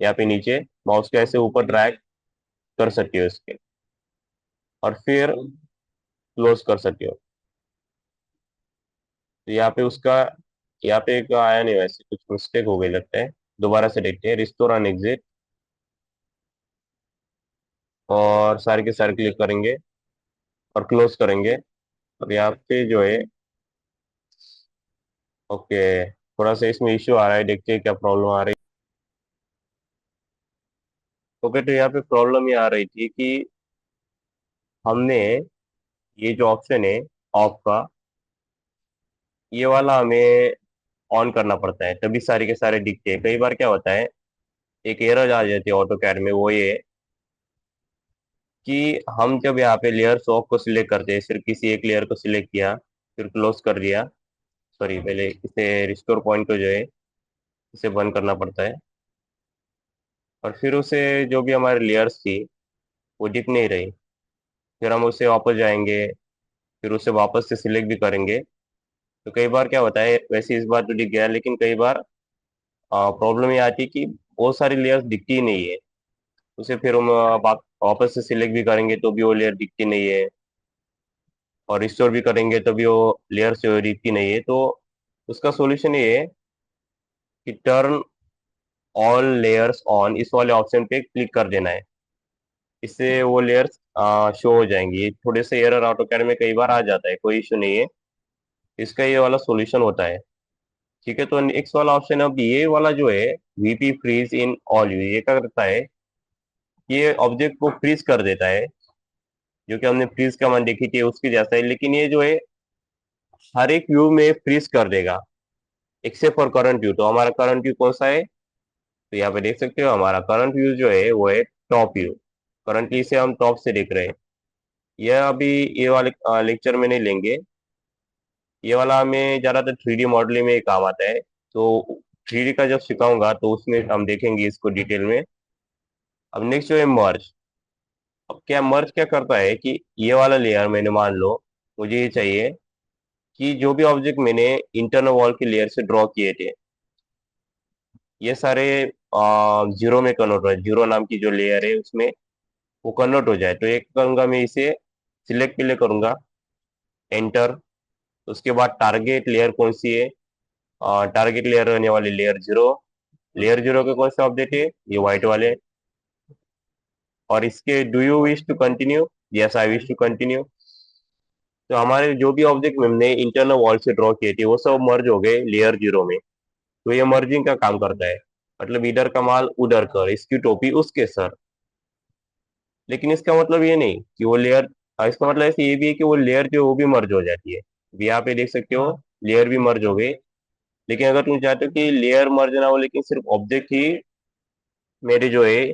यहाँ पे नीचे माउस के ऐसे ऊपर ड्रैग कर सकते हो इसके, और फिर क्लोज कर सकते हो। तो यहाँ पे उसका, यहाँ पे एक आया नहीं, वैसे कुछ मिस्टेक हो गई लगता है। दोबारा से देखते हैं, रिस्टोर ऑन एग्जिट, और सारे के सारे क्लिक करेंगे और क्लोज करेंगे। और यहाँ पे जो है, ओके, थोड़ा सा इसमें इश्यू आ रहा है, देखते हैं क्या प्रॉब्लम आ रही है। ओके, तो यहाँ पे प्रॉब्लम ये आ रही थी कि हमने ये जो ऑप्शन है ऑफ का, ये वाला हमें ऑन करना पड़ता है, तभी सारे के सारे दिखते हैं। कई बार क्या होता है, एक एरर आ जाती है ऑटो कैड में, वो ये कि हम जब यहाँ पे लेयर सॉक को सिलेक्ट करते हैं, सिर्फ किसी एक लेयर को सिलेक्ट किया, फिर क्लोज कर दिया, सॉरी पहले इसे रिस्टोर पॉइंट को जो है इसे बंद करना पड़ता है, और फिर उसे जो भी हमारी लेयर्स थी वो दिख नहीं रही, फिर हम उसे वापस जाएंगे, फिर उसे वापस से सिलेक्ट भी करेंगे। तो कई बार क्या होता है, वैसे इस बार तो दिख गया, लेकिन कई बार प्रॉब्लम ये आती है कि बहुत सारी लेयर्स दिखती ही नहीं है। उसे फिर हम वापस से सिलेक्ट भी करेंगे तो भी वो लेयर दिखती नहीं है, और रिस्टोर भी करेंगे तो भी वो लेयर से दिखती नहीं है। तो उसका सॉल्यूशन ये है कि टर्न ऑल लेयर्स ऑन, इस वाले ऑप्शन पे क्लिक कर देना है। इससे वो लेयर्स शो हो जाएंगी। ये थोड़े से एरर ऑटोकैड में कई बार आ जाता है, कोई इशू नहीं है, इसका ये वाला सॉल्यूशन होता है। ठीक है, तो नेक्स्ट वाला ऑप्शन, अब ये वाला जो है VP freeze in all view, ये क्या करता है, ये ऑब्जेक्ट को फ्रीज कर देता है, जो कि हमने फ्रीज कमांड देखी थी उसकी जैसा है, लेकिन ये जो है हर एक व्यू में फ्रीज कर देगा, एक्सेप्ट फॉर करंट व्यू। तो हमारा करंट व्यू कौन सा है, तो यहाँ पे देख सकते हो हमारा करंट व्यू जो है वो है टॉप व्यू। करंटली इसे हम टॉप से देख रहे हैं। यह अभी ये वाले लेक्चर में नहीं लेंगे, ये वाला हमें ज्यादातर 3D मॉडलिंग में काम आता है। तो 3D का जब सिखाऊंगा तो उसमें हम देखेंगे इसको डिटेल में। अब नेक्स्ट जो है मर्ज। अब क्या मर्ज क्या करता है कि ये वाला लेयर मैंने मान लो, मुझे ये चाहिए कि जो भी ऑब्जेक्ट मैंने इंटरनल वॉल के लेयर से ड्रॉ किए थे, ये सारे जीरो में कन्वर्ट हो, जीरो नाम की जो लेयर है उसमें वो कन्वर्ट हो जाए। तो एक करूंगा मैं इसे सिलेक्ट के लिए करूंगा, एंटर। उसके बाद टारगेट लेयर कौन सी है, टारगेट लेयर रहने वाली लेयर जीरो। लेयर जीरो के कौन से ऑब्जेक्ट है, ये व्हाइट वाले। और इसके do you wish to continue, yes I wish to continue. तो हमारे जो भी ऑब्जेक्ट हमने इंटरनल वॉल से ड्रॉ किए थे वो सब मर्ज हो गए लेयर जीरो में। तो ये मर्जिंग का काम करता है, मतलब इधर का माल उधर कर, इसकी टोपी उसके सर। लेकिन इसका मतलब ये नहीं कि वो लेयर, इसका मतलब ऐसे ये भी है कि वो लेयर जो है वो भी मर्ज हो जाती है। अभी यहाँ पे देख सकते हो लेयर भी मर्ज हो गई, लेकिन अगर तुम चाहते हो कि लेयर मर्ज ना हो लेकिन सिर्फ ऑब्जेक्ट ही मेरे जो है,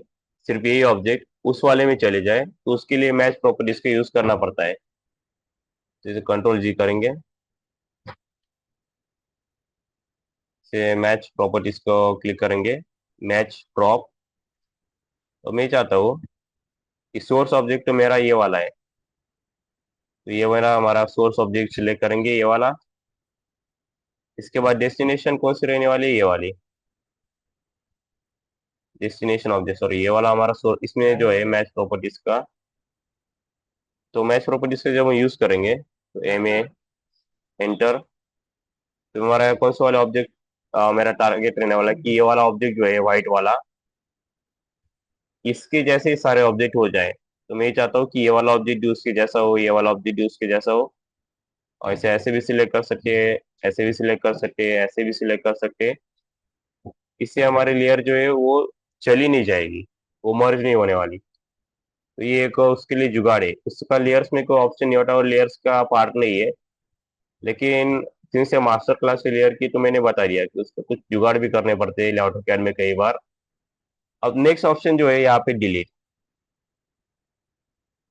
सिर्फ यही ऑब्जेक्ट उस वाले में चले जाए, तो उसके लिए मैच प्रॉपर्टीज का यूज करना पड़ता है। जैसे कंट्रोल जी करेंगे, से मैच प्रॉपर्टीज को क्लिक करेंगे, मैच प्रॉप। तो मैं चाहता हूँ कि सोर्स ऑब्जेक्ट तो मेरा ये वाला है, तो ये मेरा हमारा सोर्स ऑब्जेक्ट सिलेक्ट करेंगे, ये वाला। इसके बाद डेस्टिनेशन कौन सी रहने वाली है, ये वाली डेस्टिनेशन ऑब्जेक्ट, सॉरी ये वाला हमारा सोर्स, इसमें जो है मैच प्रॉपर्टीज का। तो मैच प्रॉपर्टीज का जब हम यूज करेंगे तो एम ए एंटर, तो हमारा कौन सा वाला ऑब्जेक्ट मेरा टारगेट रहने वाला है कि ये वाला ऑब्जेक्ट जो है व्हाइट वाला, इसके जैसे ही सारे ऑब्जेक्ट हो जाए। तो मैं ये चाहता हूँ कि ये वाला ऑब्जेक्ट भी उसके जैसा हो, ये वाला ऑब्जेक्ट भी उसके जैसा हो। और इसे ऐसे भी सिलेक्ट कर सकते हैं, ऐसे भी सिलेक्ट कर सकते हैं, ऐसे भी सिलेक्ट कर सकते हैं। इससे हमारी लेयर जो है वो चली नहीं जाएगी, वो मर्ज नहीं होने वाली। तो ये एक उसके लिए जुगाड़ है, उसका लेयर्स में कोई ऑप्शन नहीं होता और लेयर्स का पार्ट नहीं है। लेकिन सिंस ये मास्टर क्लास से लेयर की, तो मैंने बता दिया कि उसको कुछ जुगाड़ भी करने पड़ते हैं AutoCAD में कई बार। अब नेक्स्ट ऑप्शन जो है यहाँ पे डिलीट।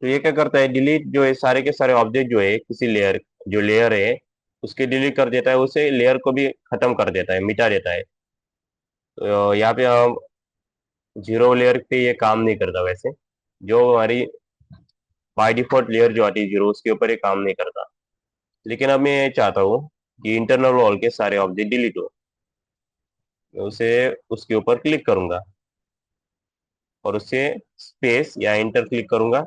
तो ये क्या करता है, डिलीट जो है सारे के सारे ऑब्जेक्ट जो है किसी लेयर, जो लेयर है उसके डिलीट कर देता है, उसे लेयर को भी खत्म कर देता है, मिटा देता है। तो यहाँ पे हम जीरो लेयर पे ये काम नहीं करता वैसे। जो हमारी बाय डिफॉल्ट लेयर जो आती है जीरो, उसके ऊपर ये काम नहीं करता। लेकिन अब मैं ये चाहता हूँ कि इंटरनल वॉल के सारे ऑब्जेक्ट डिलीट हो। मैं उसे उसके ऊपर क्लिक करूंगा और उससे स्पेस या इंटर क्लिक करूंगा।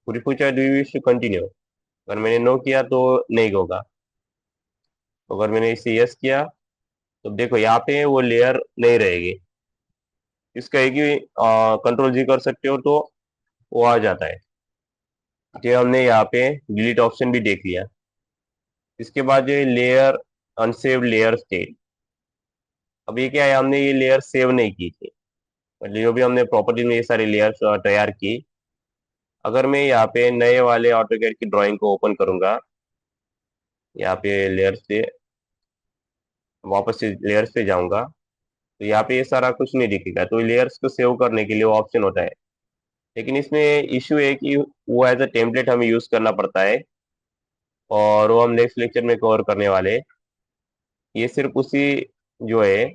पूरी पूछा do you wish to continue, अगर मैंने नो किया तो नहीं होगा। तो अगर मैंने इसे यस किया तो देखो यहाँ पे वो लेयर नहीं रहेगी। इसका एक ही कंट्रोल जी कर सकते हो तो वो आ जाता है। कि हमने यहाँ पे डिलीट ऑप्शन भी देख लिया। इसके बाद जो लेयर अनसेव्ड लेयर स्टेट, अब ये क्या है, हमने ये लेयर सेव नहीं की थी। मतलब जो भी हमने प्रॉपर्टी में ये सारी लेयर्स तैयार की, अगर मैं यहाँ पे नए वाले ऑटोकैड की ड्राइंग को ओपन करूंगा, यहाँ पे लेयर्स पे वापस से लेयर्स पे जाऊंगा, तो यहाँ पे ये सारा कुछ नहीं दिखेगा। तो लेयर्स को सेव करने के लिए वो ऑप्शन होता है। लेकिन इसमें इश्यू है कि वो एज अ टेम्पलेट हमें यूज करना पड़ता है, और वो हम नेक्स्ट लेक्चर में कवर करने वाले हैं। ये सिर्फ उसी जो है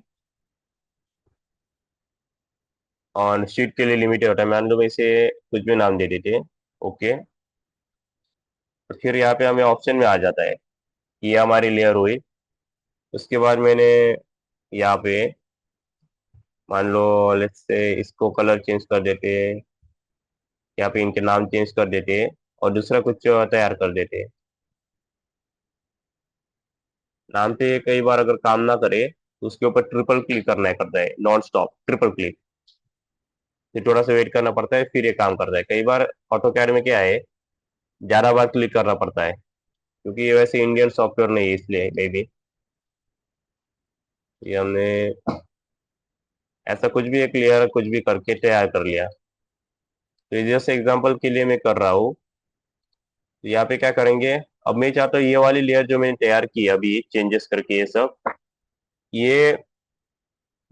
ऑन शीट के लिए लिमिटेड होता है। मान लो मैं इसे कुछ भी नाम दे देते, ओके। तो फिर यहाँ पे हमें ऑप्शन में आ जाता है कि ये हमारी लेयर हुई। उसके बाद मैंने यहाँ पे मान लो लेट्स से इसको कलर चेंज कर देते, यहाँ पे इनके नाम चेंज कर देते और दूसरा कुछ तैयार कर देते। नाम पे कई बार अगर काम ना करे तो उसके ऊपर ट्रिपल क्लिक करना है, करता है नॉन स्टॉप ट्रिपल क्लिक। फिर थोड़ा सा वेट करना पड़ता है, फिर ये काम करता है। कई बार ऑटो कैड में क्या है, ज्यादा बार क्लिक करना पड़ता है, क्योंकि ये वैसे इंडियन सॉफ्टवेयर नहीं है, इसलिए मे बी ये हमने ऐसा कुछ भी एक लेयर कुछ भी करके तैयार कर लिया। तो ये जैसे एग्जांपल के लिए मैं कर रहा हूँ। तो यहाँ पे क्या करेंगे, अब मैं चाहता हूँ ये वाली लेयर जो मैंने तैयार की है अभी चेंजेस करके ये सब, ये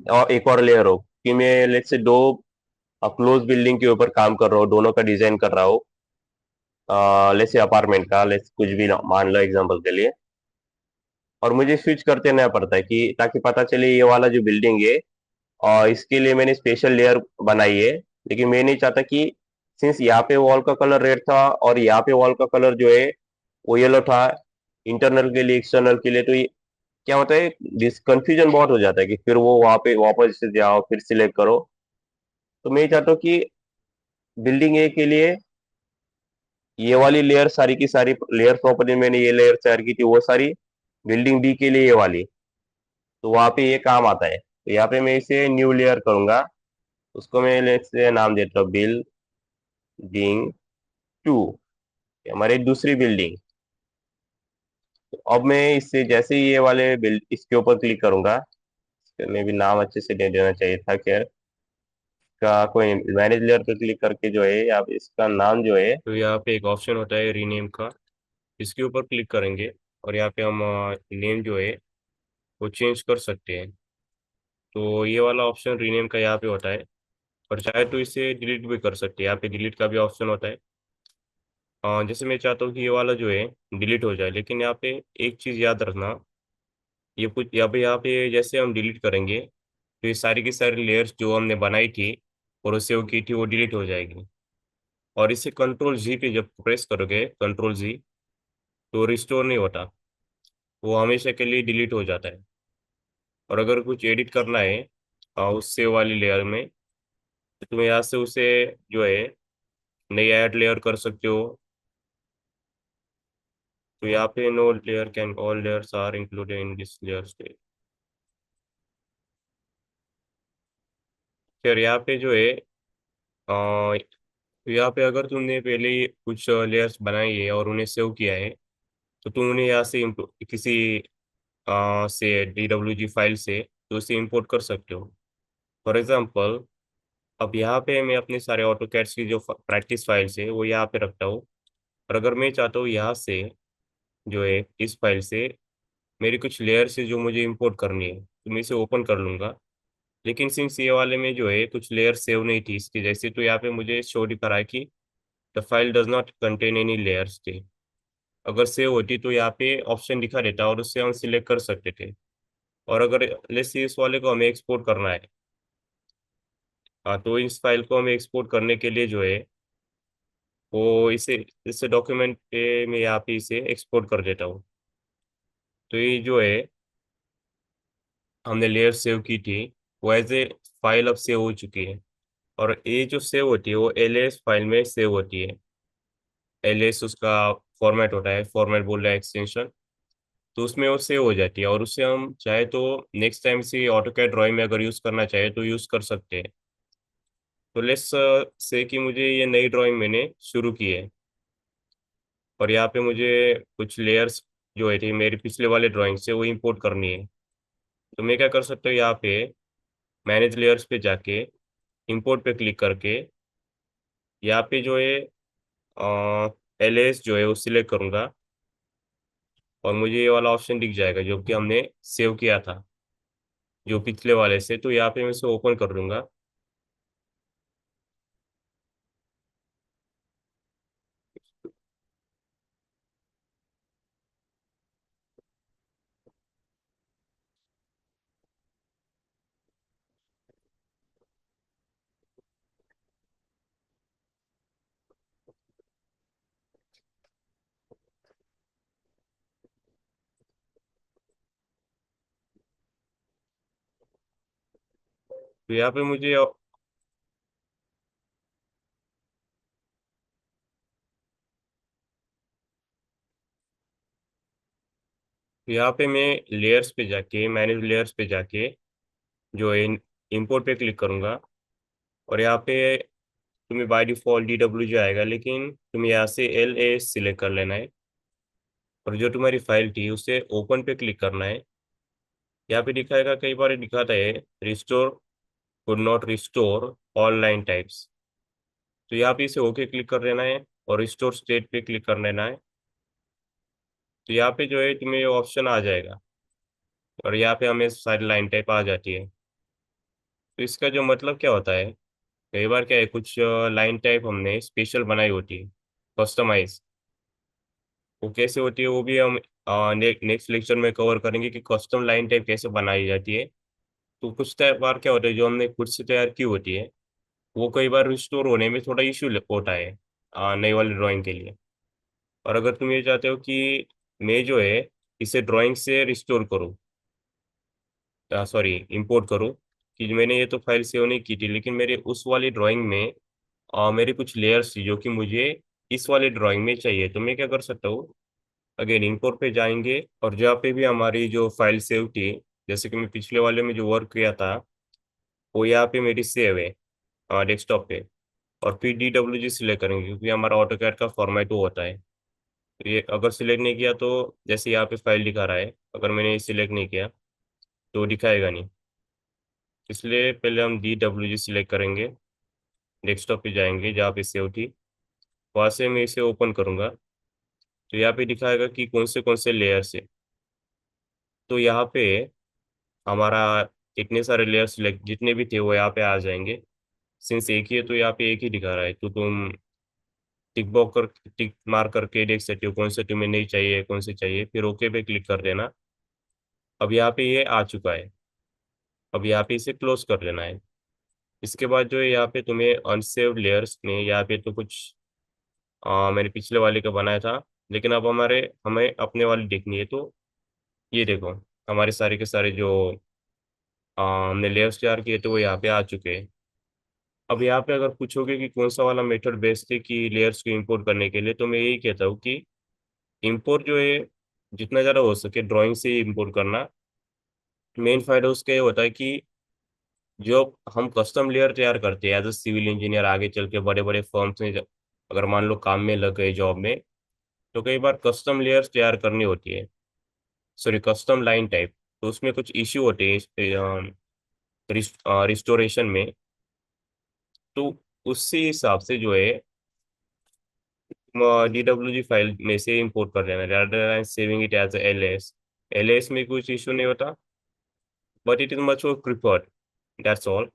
और एक और लेयर हो कि मैं लेट्स से दो क्लोज बिल्डिंग के ऊपर काम कर रहा हूँ, दोनों का डिजाइन कर रहा हूँ। लेट्स से अपार्टमेंट का, लेट्स कुछ भी मान लो एग्जांपल के लिए। और मुझे स्विच करते रहना पड़ता है कि ताकि पता चले ये वाला जो बिल्डिंग है, और इसके लिए मैंने स्पेशल लेयर बनाई है। लेकिन मैं नहीं चाहता कि सिंस यहाँ पे वॉल का कलर रेड था और यहाँ पे वॉल का कलर जो है वो येलो था, इंटरनल के लिए एक्सटर्नल के लिए, तो ये क्या होता है, डिस कंफ्यूजन बहुत हो जाता है कि फिर वो वहाँ पे वापस से जाओ फिर सिलेक्ट करो। तो मैं ये चाहता हूँ कि बिल्डिंग ए के लिए ये वाली लेयर, सारी की सारी लेयर प्रॉपर्टी मैंने ये लेयर तैयार की थी वो सारी, बिल्डिंग बी के लिए ये वाली, तो वहाँ पे ये काम आता है। तो यहाँ पे मैं इसे न्यू लेयर करूंगा, उसको मैं लेट्स से नाम देता हूँ बिल्डिंग टू, हमारी दूसरी बिल्डिंग। तो अब मैं इससे जैसे ही ये वाले बिल्ड इसके ऊपर क्लिक करूंगा, मैं भी नाम अच्छे से दे देना चाहिए था, खैर का कोई मैनेज लेयर पे क्लिक करके जो है आप इसका नाम जो है, तो यहाँ पे एक ऑप्शन होता है रीनेम का, इसके ऊपर क्लिक करेंगे और यहाँ पे हम नेम जो है वो चेंज कर सकते हैं। तो ये वाला ऑप्शन रीनेम का यहाँ पे होता है। और चाहे तो इसे डिलीट भी कर सकते हैं, यहाँ पे डिलीट का भी ऑप्शन होता है। जैसे मैं चाहता हूँ कि ये वाला जो है डिलीट हो जाए, लेकिन यहाँ पे एक चीज़ याद रखना। ये कुछ यहाँ पे जैसे हम डिलीट करेंगे तो ये सारी की सारी लेयर्स जो हमने बनाई थी और सेव की थी वो डिलीट हो जाएगी। और इसे कंट्रोल जी पे जब प्रेस करोगे, कंट्रोल जी, तो रिस्टोर नहीं होता, वो हमेशा के लिए डिलीट हो जाता है। और अगर कुछ एडिट करना है उस सेव वाली लेयर में, तो तुम यहाँ से उसे जो है नई ऐड लेयर कर सकते हो। तो यहाँ पे no layer can all layers are included in this layer stage. फिर यहाँ पे जो है तो यहाँ पे अगर तुमने पहले ही कुछ लेयर्स बनाई है और उन्हें सेव किया है, तो तुम उन्हें यहाँ से किसी से DWG फाइल से तो उसे इंपोर्ट कर सकते हो। फॉर एग्जांपल, अब यहाँ पे मैं अपने सारे ऑटो कैड्स की जो प्रैक्टिस फाइल्स है वो यहाँ पे रखता हूँ। और अगर मैं चाहता हूँ यहाँ से जो है इस फाइल से मेरी कुछ लेयर्स है जो मुझे इंपोर्ट करनी है, तो मैं इसे ओपन कर लूंगा। लेकिन सिंस ये वाले में जो है कुछ लेयर सेव नहीं थी इसकी जैसे, तो यहाँ पे मुझे शो दिखा रहा है कि the file does not contain any layers थी। अगर सेव होती तो यहाँ पे ऑप्शन दिखा देता और उससे हम सिलेक्ट कर सकते थे। और अगर लेट्स से इस वाले को हमें एक्सपोर्ट करना है, हाँ, तो इस फाइल को हमें एक्सपोर्ट करने के लिए जो है वो इसे इसे डॉक्यूमेंट पे मैं यहाँ पे इसे एक्सपोर्ट कर देता हूँ। तो ये जो है हमने लेयर सेव की थी वो एज ए फाइल अब सेव हो चुकी है। और ये जो सेव होती है वो एलएस फाइल में सेव होती है। एलएस उसका फॉर्मेट होता है, फॉर्मेट बोल रहा है एक्सटेंशन। तो उसमें वो सेव हो जाती है और उससे हम चाहे तो नेक्स्ट टाइम से ऑटो कैड ड्राइंग में अगर यूज़ करना चाहे तो यूज़ कर सकते हैं। तो लेट्स से कि मुझे ये नई ड्राइंग मैंने शुरू की है और यहाँ पे मुझे कुछ लेयर्स जो है थी मेरी पिछले वाले ड्राइंग से वो इंपोर्ट करनी है। तो मैं क्या कर सकता हूँ, यहाँ पे मैनेज लेयर्स पे जाके इंपोर्ट पे क्लिक करके यहाँ पे जो है एलएस जो है वो सिलेक्ट करूँगा और मुझे ये वाला ऑप्शन दिख जाएगा जो कि हमने सेव किया था जो पिछले वाले से। तो यहाँ पे मैं इसे ओपन कर दूंगा। तो यहाँ पे मैं लेयर्स पे जाके मैनेज लेयर्स पे जाके जो है इंपोर्ट पे क्लिक करूंगा। और यहाँ पे तुम्हें बाय डिफॉल्ट DWG आएगा, लेकिन तुम्हें यहाँ से LAS सिलेक्ट कर लेना है और जो तुम्हारी फाइल थी उसे ओपन पे क्लिक करना है। यहाँ पे दिखाएगा, कई बार दिखाता है restore could not restore all line types. तो यहाँ पे इसे ओके क्लिक कर लेना है और रिस्टोर स्टेट पे क्लिक कर लेना है। तो यहाँ पे जो है तुम्हें ऑप्शन आ जाएगा और यहाँ पे हमें सारी लाइन टाइप आ जाती है। तो इसका जो मतलब क्या होता है, कई बार क्या है कुछ लाइन टाइप हमने स्पेशल बनाई होती है, कस्टमाइज। वो कैसे होती है वो भी हम नेक्स्ट लेक्चर में कवर करेंगे कि कस्टम लाइन टाइप कैसे बनाई जाती है। तो कुछ टाइप बार क्या होता है जो हमने खुद से तैयार की होती है वो कई बार रिस्टोर होने में थोड़ा इश्यू होता है नई वाली ड्राइंग के लिए। और अगर तुम ये चाहते हो कि मैं जो है इसे ड्राइंग से रिस्टोर करूँ, सॉरी इंपोर्ट करूँ, कि मैंने ये तो फाइल सेव नहीं की थी लेकिन मेरे उस वाली ड्राइंग में मेरे कुछ लेयर्स थी जो कि मुझे इस वाली ड्राइंग में चाहिए, तो मैं क्या कर सकता हूँ, अगेन इंपोर्ट पे जाएंगे और जहाँ पे भी हमारी जो फाइल सेव थी, जैसे कि मैं पिछले वाले में जो वर्क किया था वो यहाँ पे मेरी सेव है डेस्कटॉप पे। और फिर DWG सिलेक्ट करेंगे क्योंकि हमारा ऑटोकैड का फॉर्मेट वो होता है। तो ये अगर सिलेक्ट नहीं किया तो जैसे यहाँ पे फाइल दिखा रहा है, अगर मैंने ये सिलेक्ट नहीं किया तो दिखाएगा नहीं। इसलिए पहले हम DWG सिलेक्ट करेंगे, डेस्कटॉप पे जाएंगे जहाँ पे सेव थी, वहाँ से मैं इसे ओपन करूँगा। तो यहाँ पे दिखाएगा कि कौन से लेयर्स है। तो यहाँ पे हमारा इतने सारे लेयर्स जितने भी थे वो यहाँ पे आ जाएंगे। सिंस एक ही है तो यहाँ पे एक ही दिखा रहा है, तो तुम टिक मार करके देख सकते हो कौन से तुम्हें नहीं चाहिए, कौन से चाहिए, फिर ओके पे क्लिक कर देना। अब यहाँ पे ये आ चुका है। अब यहाँ पे इसे क्लोज कर देना है। इसके बाद जो है यहाँ पे तुम्हें अनसेव्ड लेयर्स में यहाँ पे तो कुछ मैंने पिछले वाले का बनाया था, लेकिन अब हमें अपने वाली देखनी है। तो ये देखो, हमारे सारे के सारे जो हमने लेयर्स तैयार किए थे वो यहाँ पे आ चुके हैं। अब यहाँ पे अगर पूछोगे कि कौन सा वाला मेथड बेस्ट है कि लेयर्स को इंपोर्ट करने के लिए, तो मैं यही कहता हूँ कि इंपोर्ट जो है जितना ज़्यादा हो सके ड्राइंग से ही इंपोर्ट करना। मेन फायदा उसका ये होता है कि जो हम कस्टम लेयर तैयार करते हैं एज अ सिविल इंजीनियर, आगे चल के बड़े बड़े फर्म्स में अगर मान लो काम में लग गए जॉब में, तो कई बार कस्टम लेयर्स तैयार करनी होती है, सॉरी कस्टम लाइन टाइप। तो उसमें कुछ इश्यू होते हैं रिस्टोरेशन में। तो उसी हिसाब से जो है DWG फाइल में से इंपोर्ट कर लेना rather than saving it as LAS। LAS में कुछ इशू नहीं होता, but it is much more preferred, that's all.